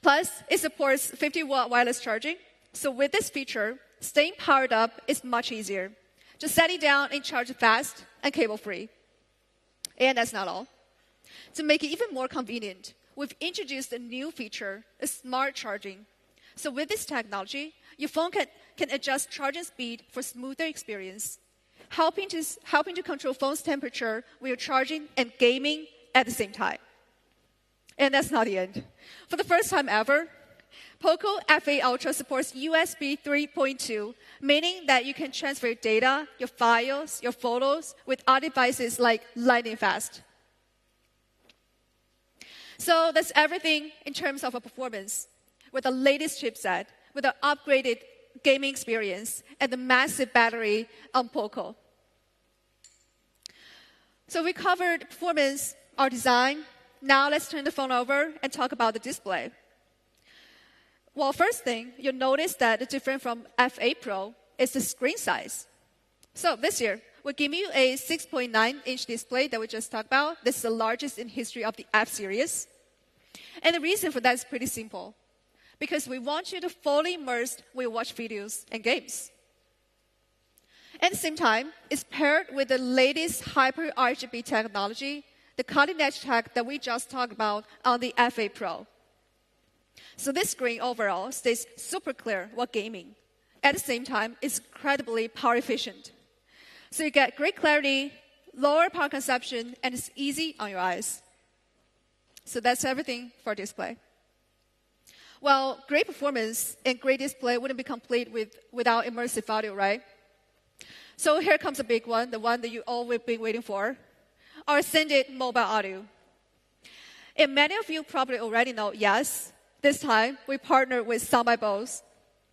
Speaker 3: Plus, it supports 50-watt wireless charging. So with this feature, staying powered up is much easier. Just set it down and charge it fast and cable-free. And that's not all. To make it even more convenient, we've introduced a new feature, a smart charging. So with this technology, your phone can adjust charging speed for smoother experience, helping to control phone's temperature when you're charging and gaming at the same time. And that's not the end. For the first time ever, POCO F8 Ultra supports USB 3.2, meaning that you can transfer your data, your files, your photos with other devices like lightning fast. So that's everything in terms of a performance, with the latest chipset, with the upgraded gaming experience, and the massive battery on POCO. So we covered performance, our design. Now let's turn the phone over and talk about the display. Well, first thing, you'll notice that the difference from F8 Pro is the screen size. So this year, we're giving you a 6.9-inch display that we just talked about. This is the largest in history of the F series. And the reason for that is pretty simple. Because we want you to fully immerse when you watch videos and games. At the same time, it's paired with the latest Hyper RGB technology, the cutting-edge tech that we just talked about on the F8 Pro. So this screen overall stays super clear while gaming. At the same time, it's incredibly power efficient. So you get great clarity, lower power consumption, and it's easy on your eyes. So that's everything for display. Well, great performance and great display wouldn't be complete without immersive audio, right? So here comes a big one, the one that you all have been waiting for, our Ascended mobile audio. And many of you probably already know, yes, this time we partnered with Sound by Bose.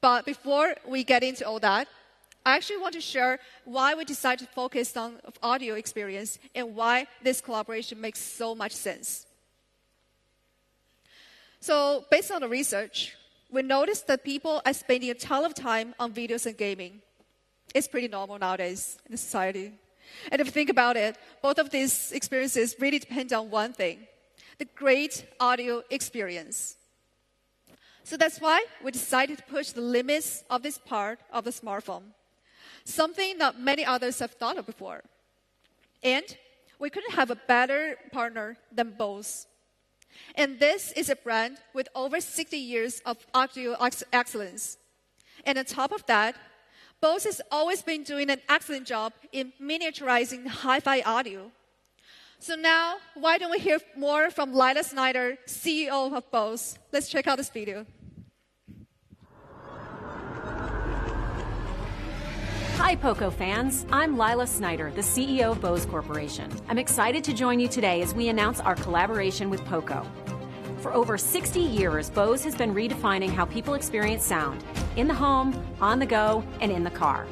Speaker 3: But before we get into all that, I actually want to share why we decided to focus on audio experience and why this collaboration makes so much sense. So based on the research, we noticed that people are spending a ton of time on videos and gaming. It's pretty normal nowadays in society. And if you think about it, both of these experiences really depend on one thing, the great audio experience. So that's why we decided to push the limits of this part of the smartphone, something that many others have thought of before. And we couldn't have a better partner than Bose. And this is a brand with over 60 years of audio excellence. And on top of that, Bose has always been doing an excellent job in miniaturizing hi-fi audio. So now, why don't we hear more from Lila Snyder, CEO of Bose? Let's check out this video.
Speaker 5: Hi, POCO fans. I'm Lila Snyder, the CEO of Bose Corporation. I'm excited to join you today as we announce our collaboration with POCO. For over 60 years, Bose has been redefining how people experience sound in the home, on the go, and in the car.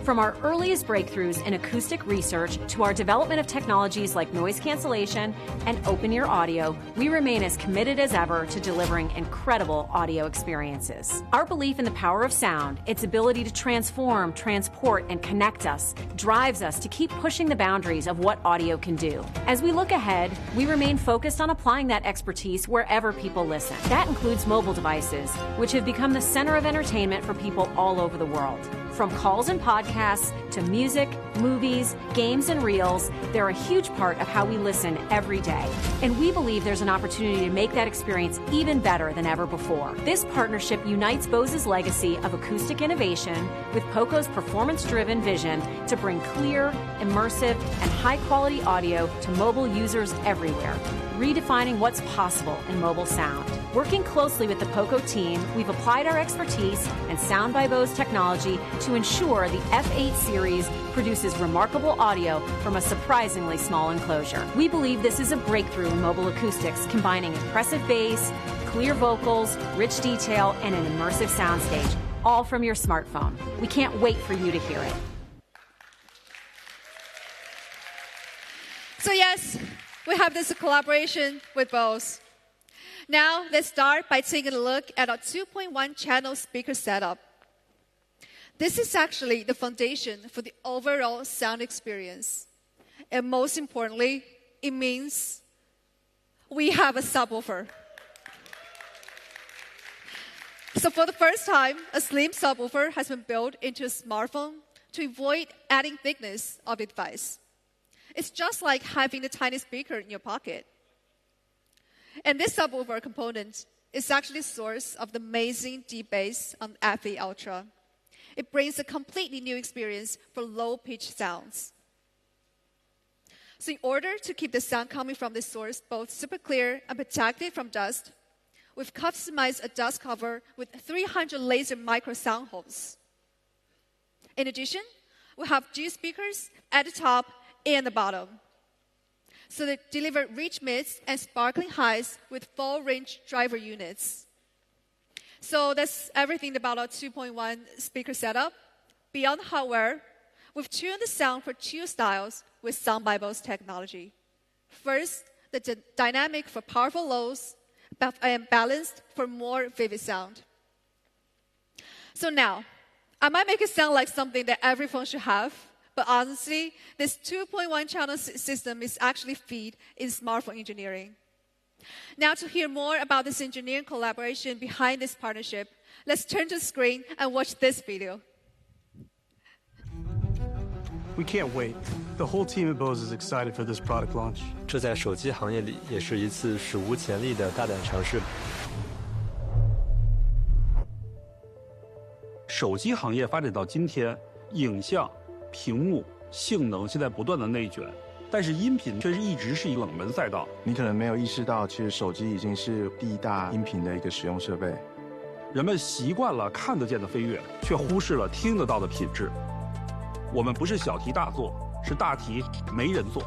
Speaker 5: From our earliest breakthroughs in acoustic research to our development of technologies like noise cancellation and open-ear audio, we remain as committed as ever to delivering incredible audio experiences. Our belief in the power of sound, its ability to transform, transport, and connect us, drives us to keep pushing the boundaries of what audio can do. As we look ahead, we remain focused on applying that expertise wherever people listen. That includes mobile devices, which have become the center of entertainment for people all over the world. From calls and podcasts to music, movies, games, and reels, they're a huge part of how we listen every day. And we believe there's an opportunity to make that experience even better than ever before. This partnership unites Bose's legacy of acoustic innovation with POCO's performance-driven vision to bring clear, immersive, and high-quality audio to mobile users everywhere, redefining what's possible in mobile sound. Working closely with the POCO team, we've applied our expertise and Sound by Bose technology to ensure the F8 series produces remarkable audio from a surprisingly small enclosure. We believe this is a breakthrough in mobile acoustics, combining impressive bass, clear vocals, rich detail, and an immersive soundstage, all from your smartphone. We can't wait for you to hear it.
Speaker 3: So yes, we have this collaboration with Bose. Now, let's start by taking a look at our 2.1 channel speaker setup. This is actually the foundation for the overall sound experience. And most importantly, it means we have a subwoofer. So for the first time, a slim subwoofer has been built into a smartphone to avoid adding thickness of the device. It's just like having a tiny speaker in your pocket. And this subwoofer component is actually the source of the amazing deep bass on F8 Ultra. It brings a completely new experience for low-pitched sounds. So in order to keep the sound coming from this source both super clear and protected from dust, we've customized a dust cover with 300 laser micro sound holes. In addition, we have G speakers at the top and the bottom. So they deliver rich mids and sparkling highs with full-range driver units. So that's everything about our 2.1 speaker setup. Beyond hardware, we've tuned the sound for two styles with Sound by Bose technology. First, the dynamic for powerful lows and balanced for more vivid sound. So now, I might make it sound like something that every phone should have, but honestly, this 2.1 channel system is actually feed in smartphone engineering. Now to hear more about this engineering collaboration behind this partnership, let's turn to the screen and watch this video.
Speaker 6: We can't wait. The whole team at Bose is excited for this product launch.
Speaker 7: 这在手机行业里也是一次史无前例的大胆尝试。
Speaker 8: 手机行业发展到今天，影像、屏幕、性能现在不断的内卷，但是音频却一直是一个冷门赛道。
Speaker 9: 你可能没有意识到，其实手机已经是第一大音频的一个使用设备。
Speaker 8: 人们习惯了看得见的飞跃，却忽视了听得到的品质。我们不是小题大做，是大题没人做。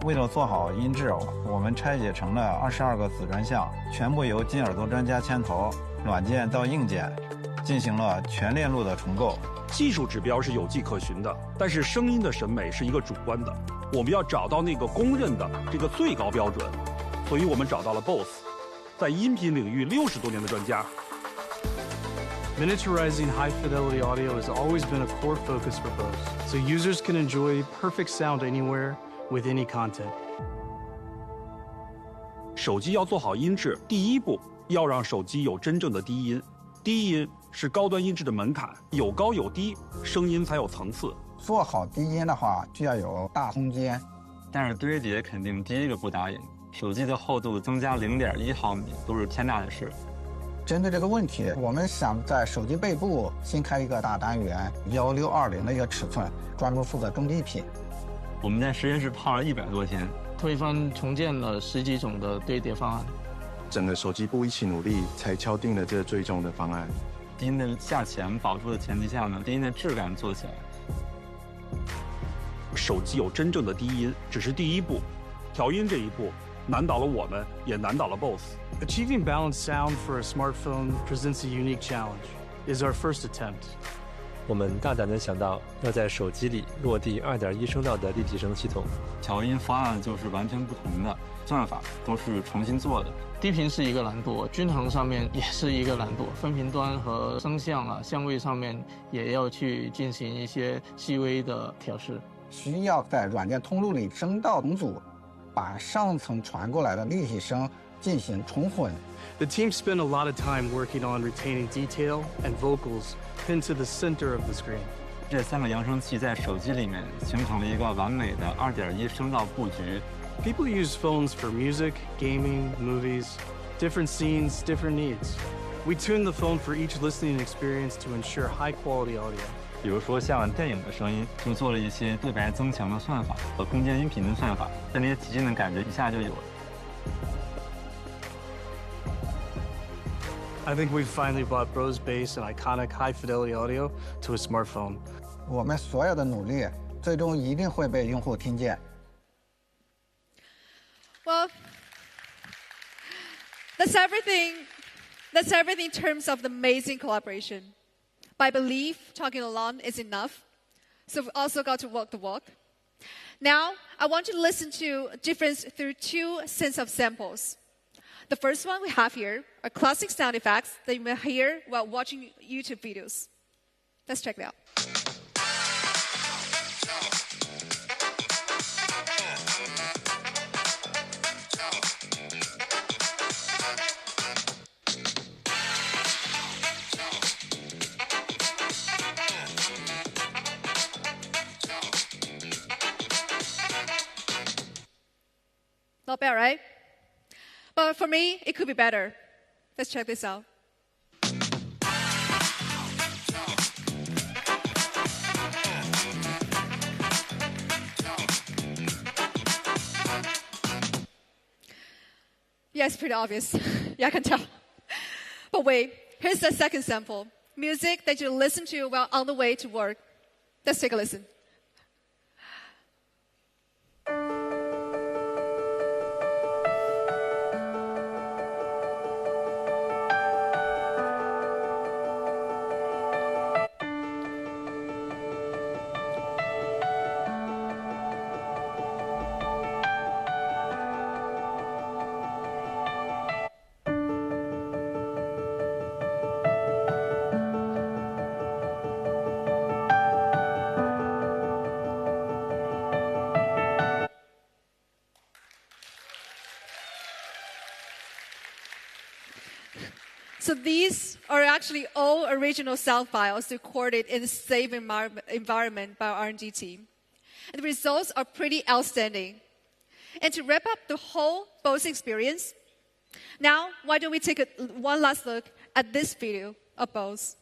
Speaker 10: 为了做好音质，我们拆解成了22个子专项，全部由金耳朵专家牵头，软件到硬件，进行了全链路的重构。
Speaker 8: 技术指标是有迹可循的，但是声音的审美是一个主观的。我们要找到那个公认的这个最高标准，所以我们找到了 Bose， 在音频领域60多年的专家。
Speaker 6: Miniaturizing high-fidelity audio has always been a core focus for Bose, so users can enjoy perfect sound anywhere with any content.
Speaker 8: 手机要做好音质，第一步要让手机有真正的低音。低音是高端音质的门槛，有高有低，声音才有层次。
Speaker 10: 做好低音的话，就要有大空间，
Speaker 11: 但是堆叠肯定第一个不打紧。手机的厚度增加0.1毫米都是天大的事。
Speaker 10: 针对这个问题，我们想在手机背部新开一个大单元，1620的一个尺寸，专门负责中低频。
Speaker 11: 我们在实验室泡了100多天，
Speaker 12: 推翻重建了10几种的堆叠方案。
Speaker 9: 整个手机部一起努力，才敲定了这最终的方案。
Speaker 11: 低音的下潜保住的前提下呢，低音的质感做起来。
Speaker 8: 手机有真正的低音只是第一步，调音这一步难倒了我们，也难倒了 Bose。
Speaker 6: Achieving balanced sound for a smartphone presents a unique challenge. Is our first attempt.
Speaker 7: 我们大胆地想到要在手机里落地2.1声道的立体声系统。
Speaker 11: 调音方案就是完全不同的，算法都是重新做的。
Speaker 12: 低频是一个难度，均衡上面也是一个难度，分频端和声相啊、相位上面也要去进行一些细微的调试。
Speaker 10: 需要在软件通路里声道重组，把上层传过来的立体声进行重混。
Speaker 6: The team spent a lot of time working on retaining detail and vocals pinned to the center of the screen.
Speaker 11: 这3个扬声器在手机里面形成了一个完美的2.1声道布局。
Speaker 6: People use phones for music, gaming, movies, different scenes, different needs. We tune the phone for each listening experience to ensure high-quality audio.
Speaker 11: 比如说像电影的声音，就做了一些对白增强的算法和空间音频的算法，那些体验的感觉一下就有了。
Speaker 6: I think we finally brought Bose Bass and iconic high-fidelity audio to a smartphone.
Speaker 10: 我们所有的努力，最终一定会被用户听见。
Speaker 3: Well, that's everything. That's everything in terms of the amazing collaboration. But I believe talking alone is enough. So we've also got to walk the walk. Now, I want you to listen to a difference through 2 sets of samples. The first one we have here are classic sound effects that you may hear while watching YouTube videos. Let's check it out. Not bad, right? But for me, it could be better. Let's check this out. Yeah, it's pretty obvious. Yeah, I can tell. But wait, here's the second sample. Music that you listen to while on the way to work. Let's take a listen. So these are actually all original sound files recorded in a safe environment by our R&D team. And the results are pretty outstanding. And to wrap up the whole Bose experience, now why don't we take one last look at this video of Bose.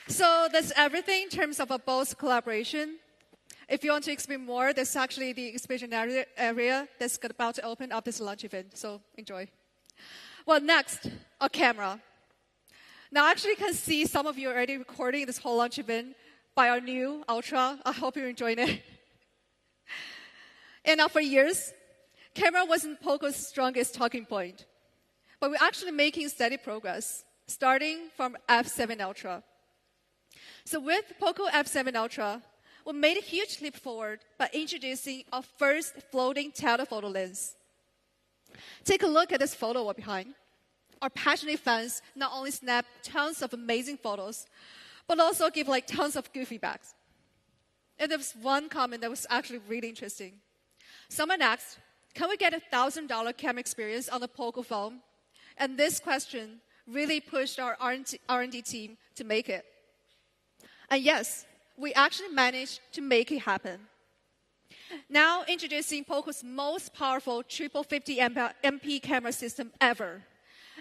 Speaker 3: So that's everything in terms of a Bose collaboration. If you want to explain more, there's actually the exhibition area that's about to open up this launch event. So enjoy. Well, next, a camera. Now, actually, you can see some of you are already recording this whole launch event by our new Ultra. I hope you're enjoying it. And now, for years, camera wasn't POCO's strongest talking point. But we're actually making steady progress, starting from F7 Ultra. So with POCO F7 Ultra, we made a huge leap forward by introducing our first floating telephoto lens. Take a look at this photo behind. Our passionate fans not only snap tons of amazing photos, but also give tons of good feedbacks. And there was one comment that was actually really interesting. Someone asked, can we get a $1,000 camera experience on the POCO phone? And this question really pushed our R&D team to make it. And yes, we actually managed to make it happen. Now introducing POCO's most powerful triple 50 MP camera system ever.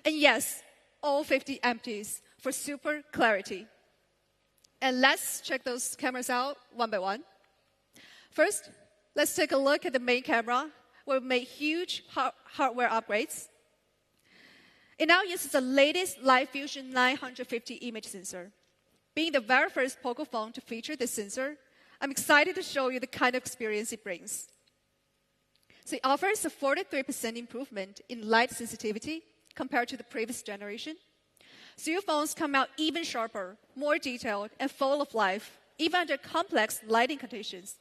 Speaker 3: And yes, all 50 MPs for super clarity. And let's check those cameras out one by one. First, let's take a look at the main camera, where we made huge hardware upgrades. It now uses the latest Live Fusion 950 image sensor. Being the very first POCO phone to feature this sensor, I'm excited to show you the kind of experience it brings. So it offers a 43% improvement in light sensitivity compared to the previous generation. So your phones come out even sharper, more detailed, and full of life, even under complex lighting conditions.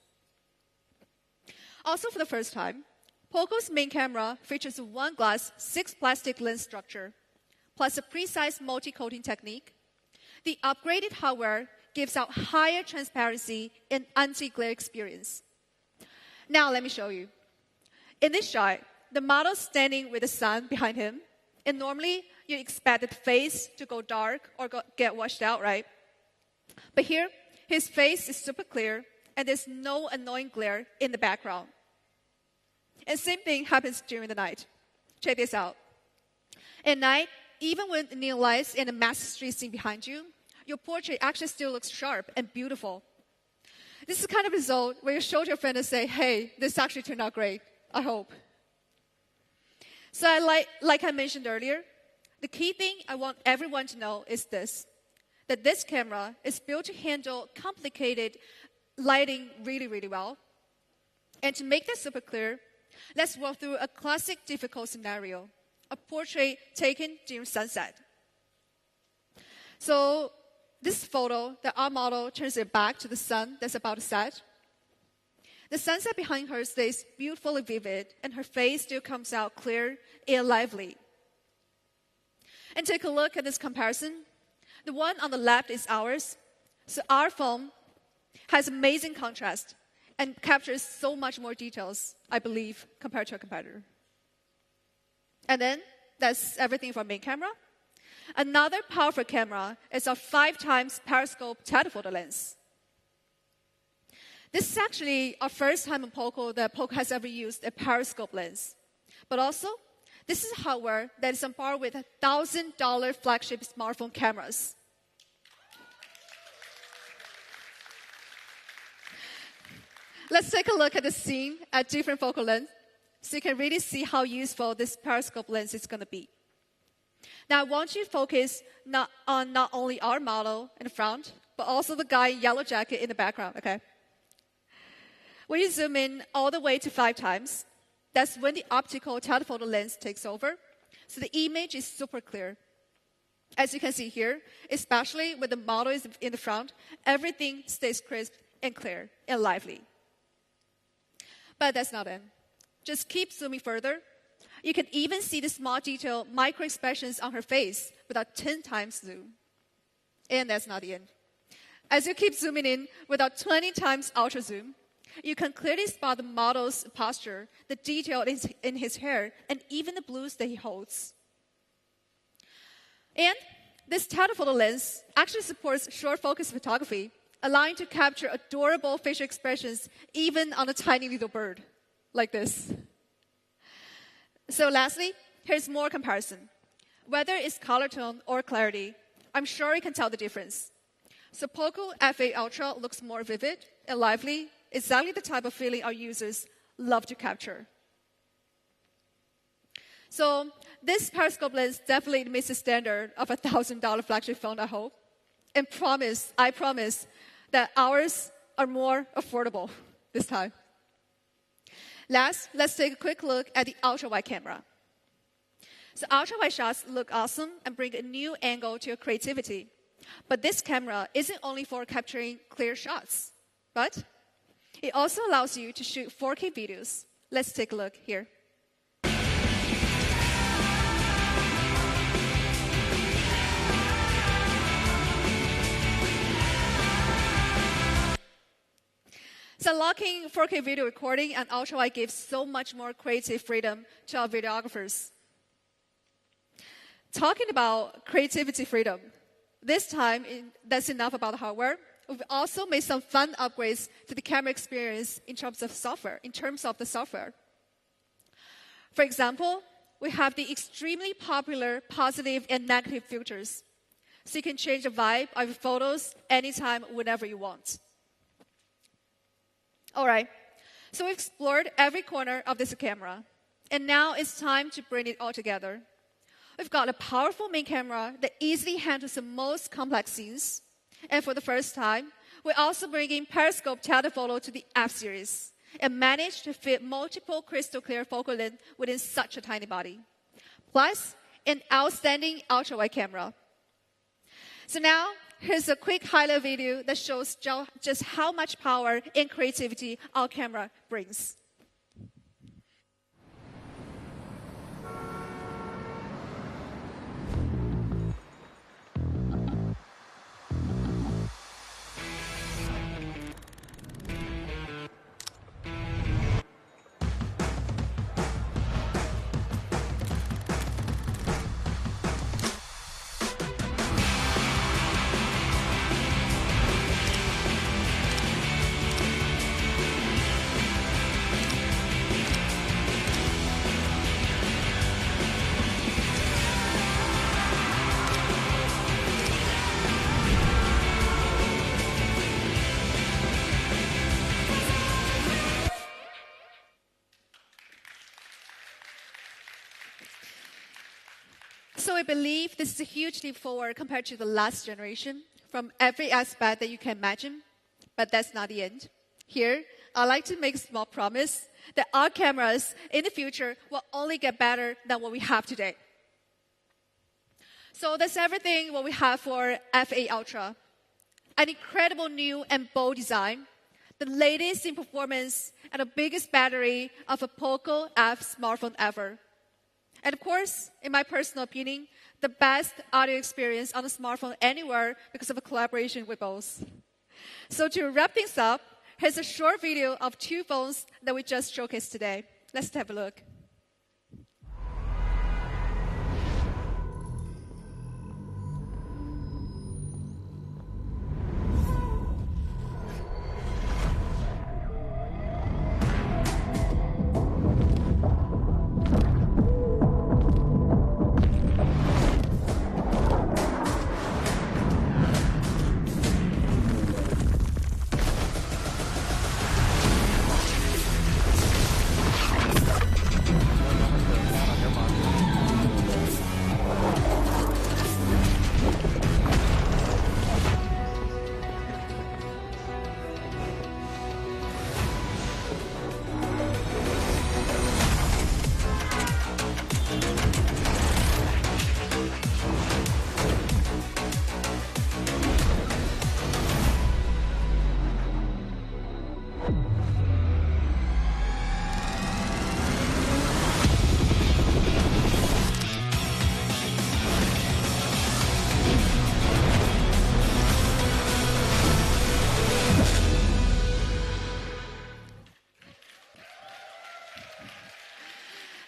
Speaker 3: Also, for the first time, POCO's main camera features a one-glass, six-plastic lens structure, plus a precise multi-coating technique. The upgraded hardware gives out higher transparency and anti-glare experience. Now, let me show you. In this shot, the model's standing with the sun behind him, and normally you expect the face to go dark or get washed out, right? But here, his face is super clear, and there's no annoying glare in the background. And same thing happens during the night. Check this out. At night, even with neon lights and a massive street scene behind you, your portrait actually still looks sharp and beautiful. This is the kind of result where you show to your friend and say, hey, this actually turned out great, I hope. So like I mentioned earlier, the key thing I want everyone to know is this, that this camera is built to handle complicated lighting really, really well. And to make this super clear, let's walk through a classic difficult scenario, a portrait taken during sunset. So this photo, that our model turns her back to the sun that's about to set. The sunset behind her stays beautifully vivid, and her face still comes out clear and lively. And take a look at this comparison. The one on the left is ours. So our phone has amazing contrast and captures so much more details, I believe, compared to our competitor. And then that's everything for our main camera. Another powerful camera is our 5x periscope telephoto lens. This is actually our first time in POCO that POCO has ever used a periscope lens. But also, this is hardware that is on par with $1,000 flagship smartphone cameras. Let's take a look at the scene at different focal lengths so you can really see how useful this periscope lens is going to be. Now, I want you to focus not only our model in the front, but also the guy in yellow jacket in the background, okay? When you zoom in all the way to 5x, that's when the optical telephoto lens takes over, so the image is super clear. As you can see here, especially when the model is in the front, everything stays crisp and clear and lively. But that's not it. Just keep zooming further. You can even see the small detail micro expressions on her face with a 10x zoom. And that's not the end. As you keep zooming in with a 20x ultra zoom, you can clearly spot the model's posture, the detail in his hair, and even the blues that he holds. And this telephoto lens actually supports short focus photography, allowing you to capture adorable facial expressions even on a tiny little bird, like this. So lastly, here's more comparison. Whether it's color tone or clarity, I'm sure you can tell the difference. So POCO F8 Ultra looks more vivid and lively, exactly the type of feeling our users love to capture. So this periscope lens definitely meets the standard of a $1,000 flagship phone, I hope. And I promise that ours are more affordable this time. Last, let's take a quick look at the ultra-wide camera. So ultra-wide shots look awesome and bring a new angle to your creativity. But this camera isn't only for capturing clear shots, but it also allows you to shoot 4K videos. Let's take a look here. So unlocking 4K video recording and ultra-wide gives so much more creative freedom to our videographers. Talking about creativity freedom, this time that's enough about the hardware. We've also made some fun upgrades to the camera experience in terms of the software. For example, we have the extremely popular positive and negative filters. So you can change the vibe of your photos anytime, whenever you want. All right, so we've explored every corner of this camera. And now it's time to bring it all together. we've got a powerful main camera that easily handles the most complex scenes. And for the first time, we're also bringing periscope telephoto to the F series and managed to fit multiple crystal clear focal length within such a tiny body. Plus, an outstanding ultra-wide camera. So now, here's a quick highlight video that shows just how much power and creativity our camera brings. So I believe this is a huge leap forward compared to the last generation from every aspect that you can imagine, but that's not the end. Here, I'd like to make a small promise that our cameras in the future will only get better than what we have today. So that's everything what we have for F8 Ultra. An incredible new and bold design, the latest in performance, and the biggest battery of a POCO F smartphone ever. And of course, in my personal opinion, the best audio experience on a smartphone anywhere because of a collaboration with both. So to wrap things up, here's a short video of two phones that we just showcased today. Let's have a look.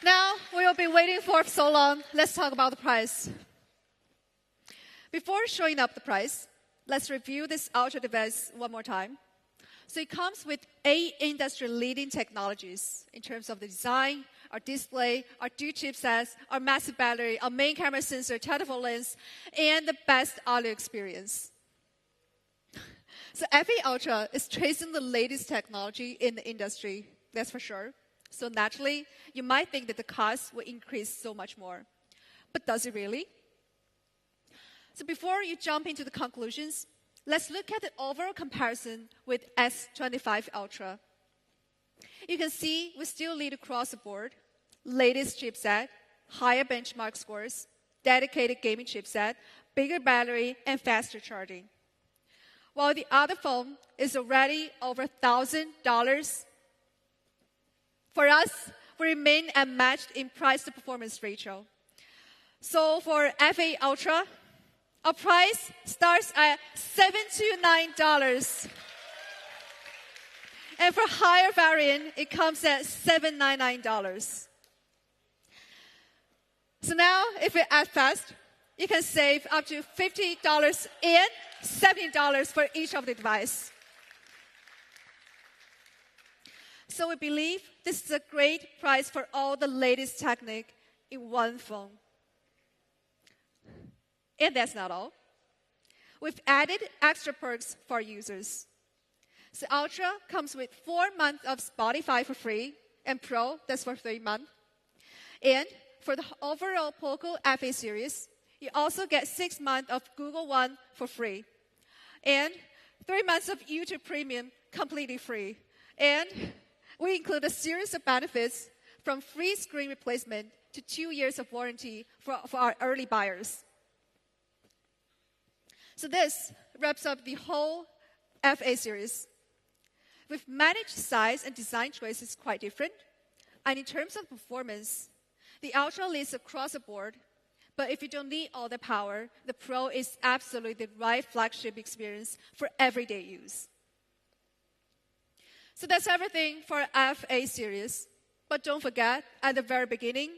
Speaker 3: Now, we will be waiting for so long. Let's talk about the price. Before showing up the price, let's review this Ultra device one more time. So it comes with 8 industry-leading technologies in terms of the design, our display, our dual chipsets, our massive battery, our main camera sensor, telephone lens, and the best audio experience. So F8 Ultra is tracing the latest technology in the industry, that's for sure. So naturally, you might think that the cost will increase so much more. But does it really? So before you jump into the conclusions, let's look at the overall comparison with S25 Ultra. You can see we still lead across the board. Latest chipset, higher benchmark scores, dedicated gaming chipset, bigger battery, and faster charging. While the other phone is already over $1,000, for us, we remain unmatched in price-to-performance ratio. So for F8 Ultra, our price starts at $729. And for higher variant, it comes at $799. So now, if we add fast, you can save up to $50 and $70 for each of the device. So we believe this is a great price for all the latest technique in one phone. And that's not all. We've added extra perks for our users. So Ultra comes with 4 months of Spotify for free, and Pro, that's for 3 months. And for the overall POCO FA series, you also get 6 months of Google One for free, and 3 months of YouTube Premium completely free. And we include a series of benefits from free screen replacement to 2 years of warranty for our early buyers. So this wraps up the whole FA series. We've managed size and design choices quite different, and in terms of performance, the Ultra leads across the board. But if you don't need all the power, the Pro is absolutely the right flagship experience for everyday use. So that's everything for FA series. But don't forget, at the very beginning,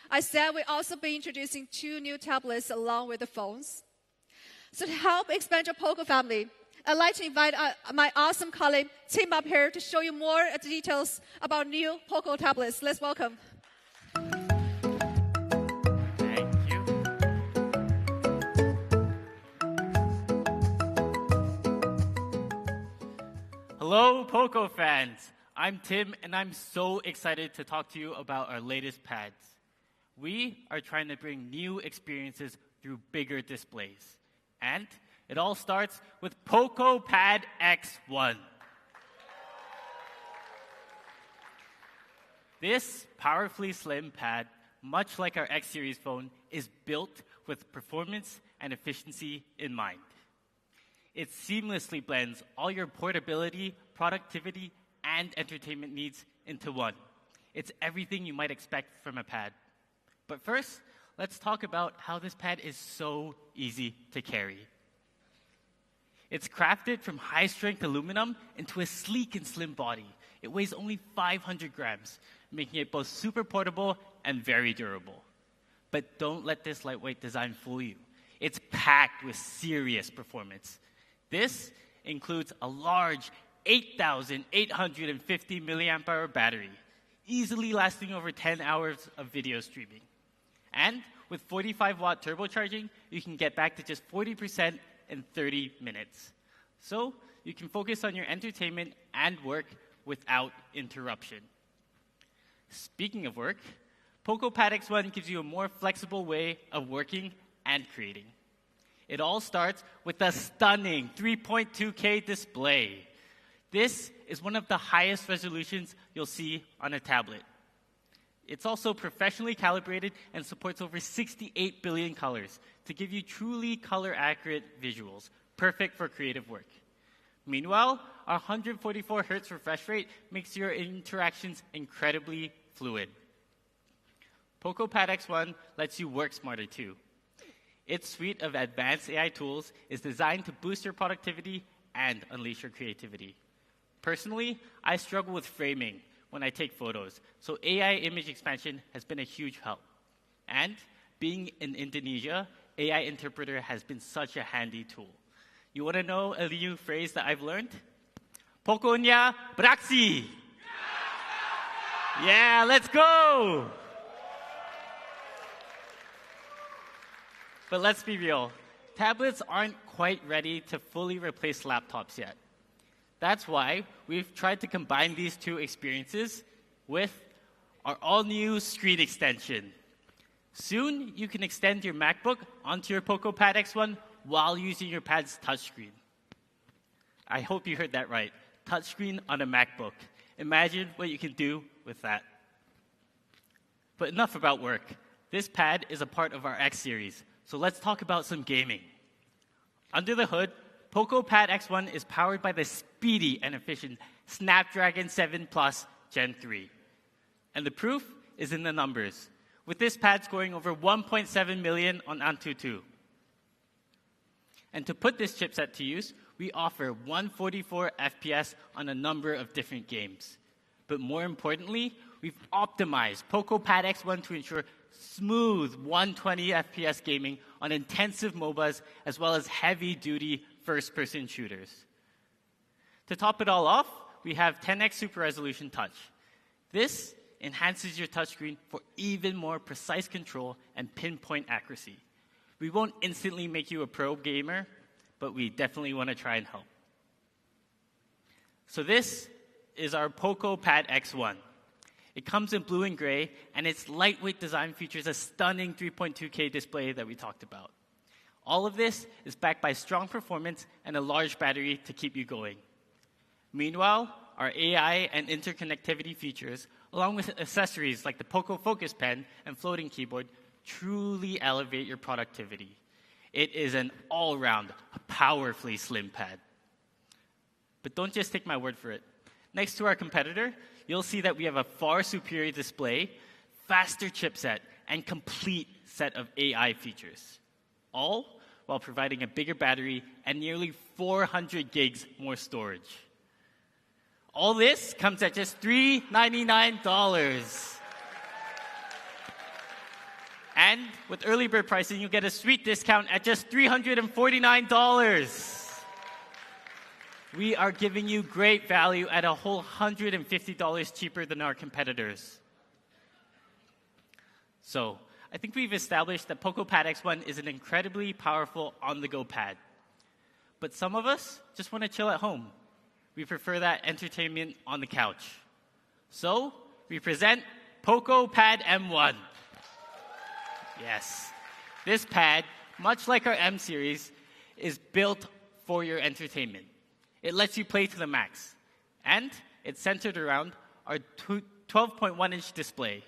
Speaker 3: I said we'll also be introducing 2 new tablets along with the phones. So to help expand your POCO family, I'd like to invite my awesome colleague, Tim, up here to show you more details about new POCO tablets. Let's welcome.
Speaker 13: Hello, POCO fans. I'm Tim, and I'm so excited to talk to you about our latest pads. We are trying to bring new experiences through bigger displays. And it all starts with POCO Pad X1. This powerfully slim pad, much like our X series phone, is built with performance and efficiency in mind. It seamlessly blends all your portability, productivity, and entertainment needs into one. It's everything you might expect from a pad. But first, let's talk about how this pad is so easy to carry. It's crafted from high-strength aluminum into a sleek and slim body. It weighs only 500 grams, making it both super portable and very durable. But don't let this lightweight design fool you. It's packed with serious performance. This includes a large 8,850 milliamp hour battery, easily lasting over 10 hours of video streaming. And with 45-watt turbocharging, you can get back to just 40% in 30 minutes. So you can focus on your entertainment and work without interruption. Speaking of work, POCO Pad X1 gives you a more flexible way of working and creating. It all starts with a stunning 3.2K display. This is one of the highest resolutions you'll see on a tablet. It's also professionally calibrated and supports over 68 billion colors to give you truly color-accurate visuals, perfect for creative work. Meanwhile, our 144 Hz refresh rate makes your interactions incredibly fluid. POCO Pad X1 lets you work smarter too. Its suite of advanced AI tools is designed to boost your productivity and unleash your creativity. Personally, I struggle with framing when I take photos, so AI image expansion has been a huge help. And being in Indonesia, AI interpreter has been such a handy tool. You want to know a new phrase that I've learned? Pokoknya beraksi! Yeah, let's go! But let's be real, tablets aren't quite ready to fully replace laptops yet. That's why we've tried to combine these two experiences with our all-new screen extension. Soon, you can extend your MacBook onto your POCO Pad X1 while using your pad's touchscreen. I hope you heard that right. Touchscreen on a MacBook. Imagine what you can do with that. But enough about work. This pad is a part of our X series, so let's talk about some gaming. Under the hood, POCO Pad X1 is powered by the speedy and efficient Snapdragon 7 Plus Gen 3. And the proof is in the numbers, with this pad scoring over 1.7 million on AnTuTu. And to put this chipset to use, we offer 144 FPS on a number of different games. But more importantly, we've optimized POCO Pad X1 to ensure smooth 120 FPS gaming on intensive MOBAs as well as heavy-duty first-person shooters. To top it all off, we have 10x Super Resolution Touch. This enhances your touchscreen for even more precise control and pinpoint accuracy. We won't instantly make you a pro gamer, but we definitely want to try and help. So this is our POCO Pad X1. It comes in blue and gray, and its lightweight design features a stunning 3.2K display that we talked about. All of this is backed by strong performance and a large battery to keep you going. Meanwhile, our AI and interconnectivity features, along with accessories like the POCO Focus Pen and floating keyboard, truly elevate your productivity. It is an all-round, powerfully slim pad. But don't just take my word for it. Next to our competitor, you'll see that we have a far superior display, faster chipset, and complete set of AI features, all while providing a bigger battery and nearly 400 gigs more storage. All this comes at just $399. And with early bird pricing, you'll get a sweet discount at just $349. We are giving you great value at a whole $150 cheaper than our competitors. So, I think we've established that POCO Pad X1 is an incredibly powerful on-the-go pad. But some of us just want to chill at home. We prefer that entertainment on the couch. So, we present POCO Pad M1. Yes, this pad, much like our M series, is built for your entertainment. It lets you play to the max. And it's centered around our 12.1-inch display.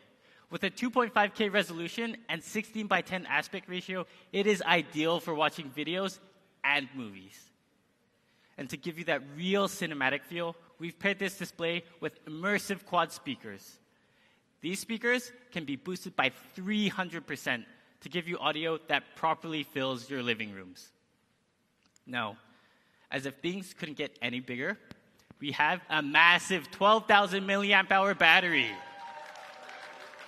Speaker 13: With a 2.5K resolution and 16:10 aspect ratio, it is ideal for watching videos and movies. And to give you that real cinematic feel, we've paired this display with immersive quad speakers. These speakers can be boosted by 300% to give you audio that properly fills your living rooms. Now, as if things couldn't get any bigger, we have a massive 12,000 milliamp hour battery.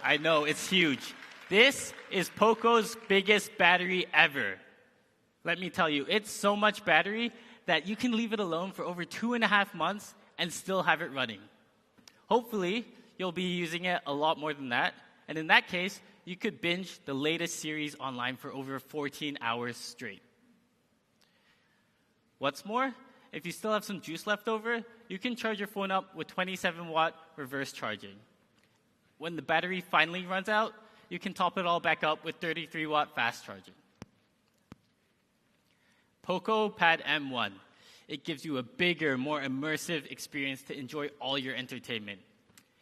Speaker 13: I know, it's huge. This is POCO's biggest battery ever. Let me tell you, it's so much battery that you can leave it alone for over 2.5 months and still have it running. Hopefully, you'll be using it a lot more than that. And in that case, you could binge the latest series online for over 14 hours straight. What's more, if you still have some juice left over, you can charge your phone up with 27-watt reverse charging. When the battery finally runs out, you can top it all back up with 33-watt fast charging. POCO Pad M1. It gives you a bigger, more immersive experience to enjoy all your entertainment.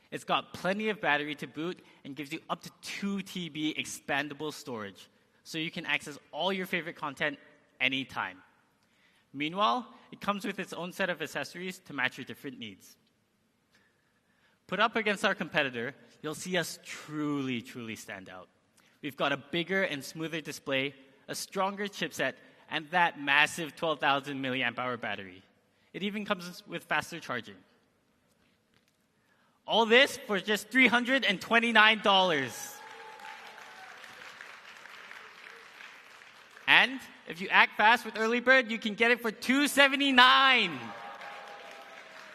Speaker 13: It's got plenty of battery to boot and gives you up to 2 TB expandable storage, so you can access all your favorite content anytime. Meanwhile, it comes with its own set of accessories to match your different needs. Put up against our competitor, you'll see us truly, truly stand out. We've got a bigger and smoother display, a stronger chipset, and that massive 12,000 milliamp hour battery. It even comes with faster charging. All this for just $329. And if you act fast with Early Bird, you can get it for $279.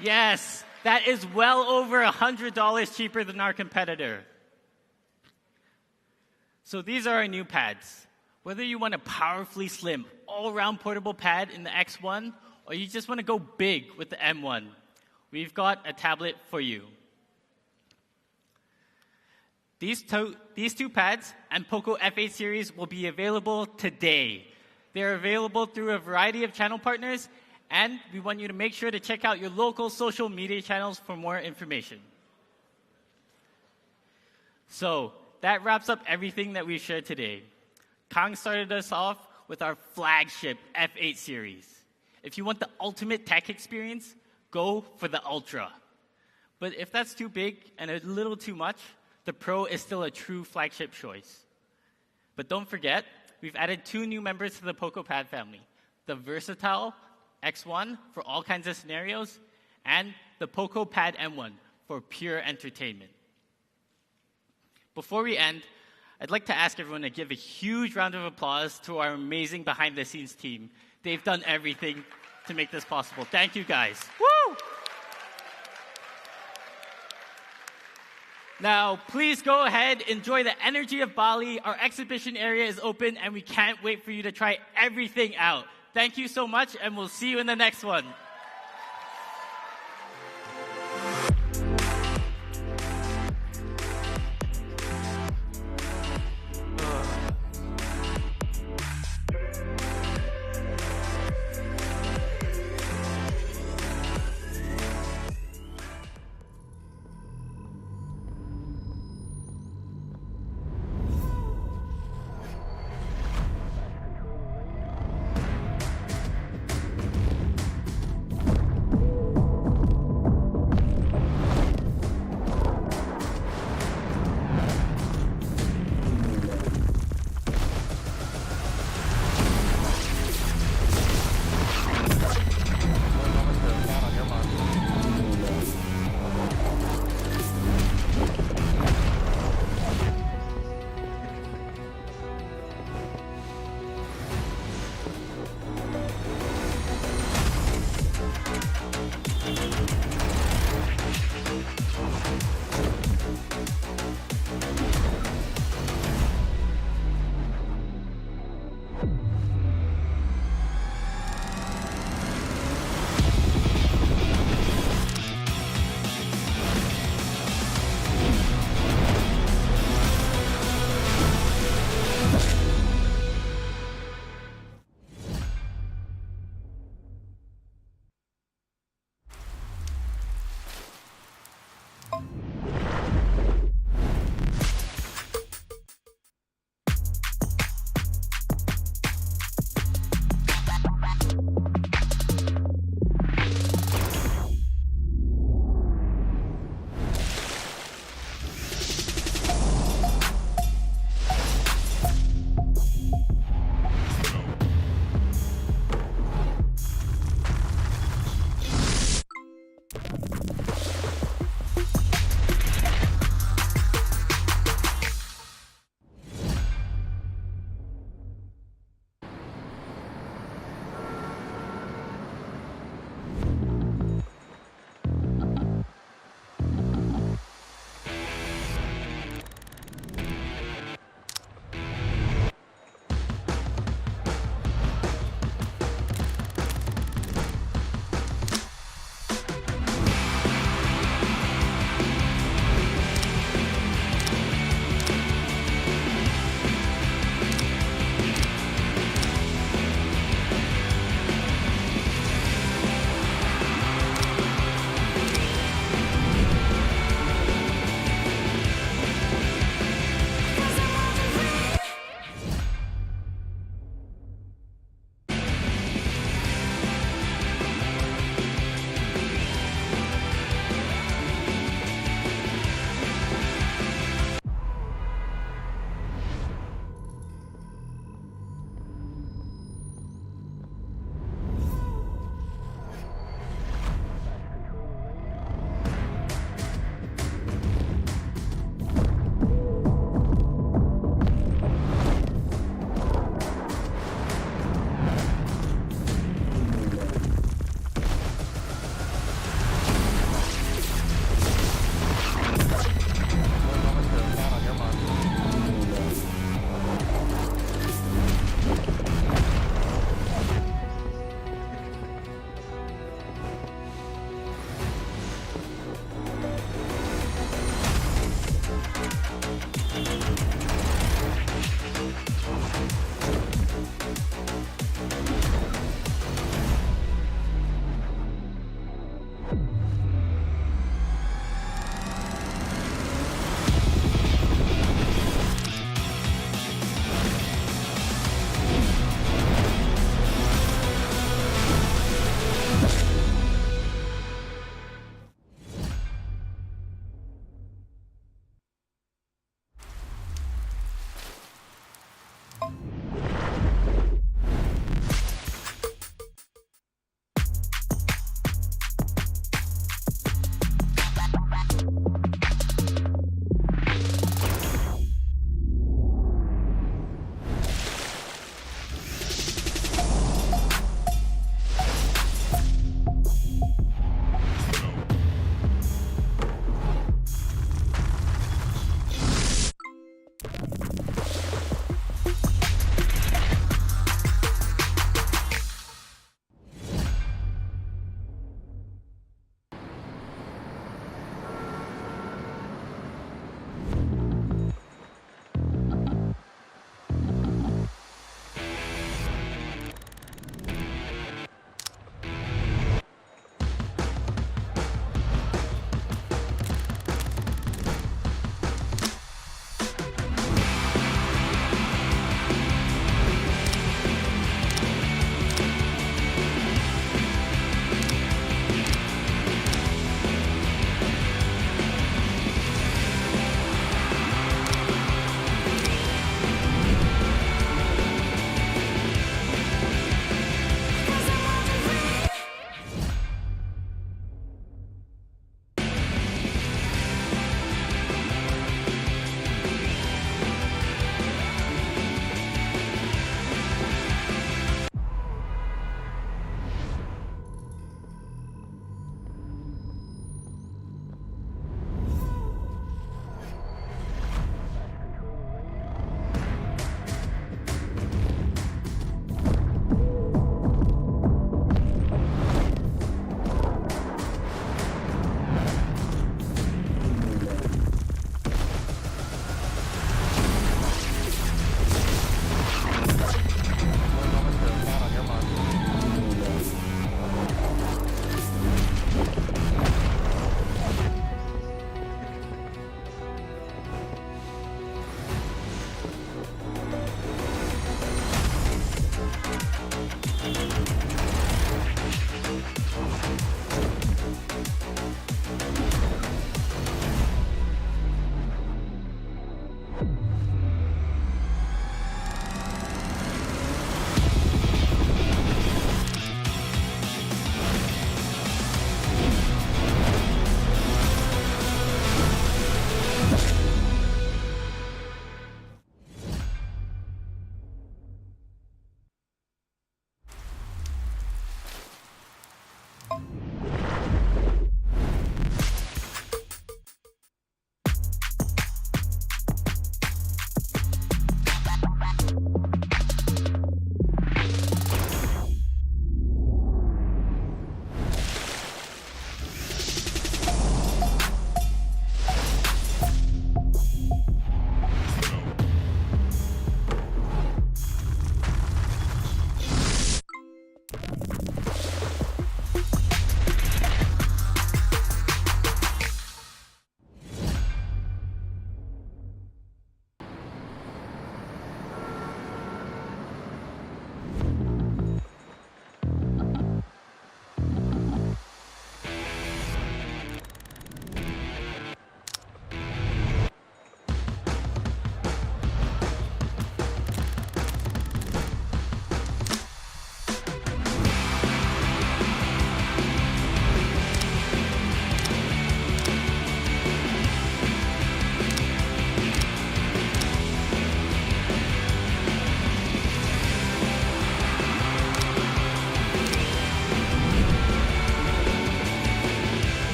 Speaker 13: Yes, that is well over $100 cheaper than our competitor. So these are our new pads. Whether you want a powerfully slim, all-around portable pad in the X1, or you just want to go big with the M1, we've got a tablet for you. These two pads and POCO F8 series will be available today. They're available through a variety of channel partners, and we want you to make sure to check out your local social media channels for more information. So, that wraps up everything that we've shared today. Kang started us off with our flagship F8 series. If you want the ultimate tech experience, go for the Ultra. But if that's too big and a little too much, the Pro is still a true flagship choice. But don't forget, we've added 2 new members to the POCO Pad family, the versatile X1 for all kinds of scenarios, and the POCO Pad M1 for pure entertainment. Before we end, I'd like to ask everyone to give a huge round of applause to our amazing behind-the-scenes team. They've done everything to make this possible. Thank you, guys. Woo! Now, please go ahead, enjoy the energy of Bali. Our exhibition area is open, and we can't wait for you to try everything out. Thank you so much, and we'll see you in the next one.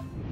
Speaker 3: you.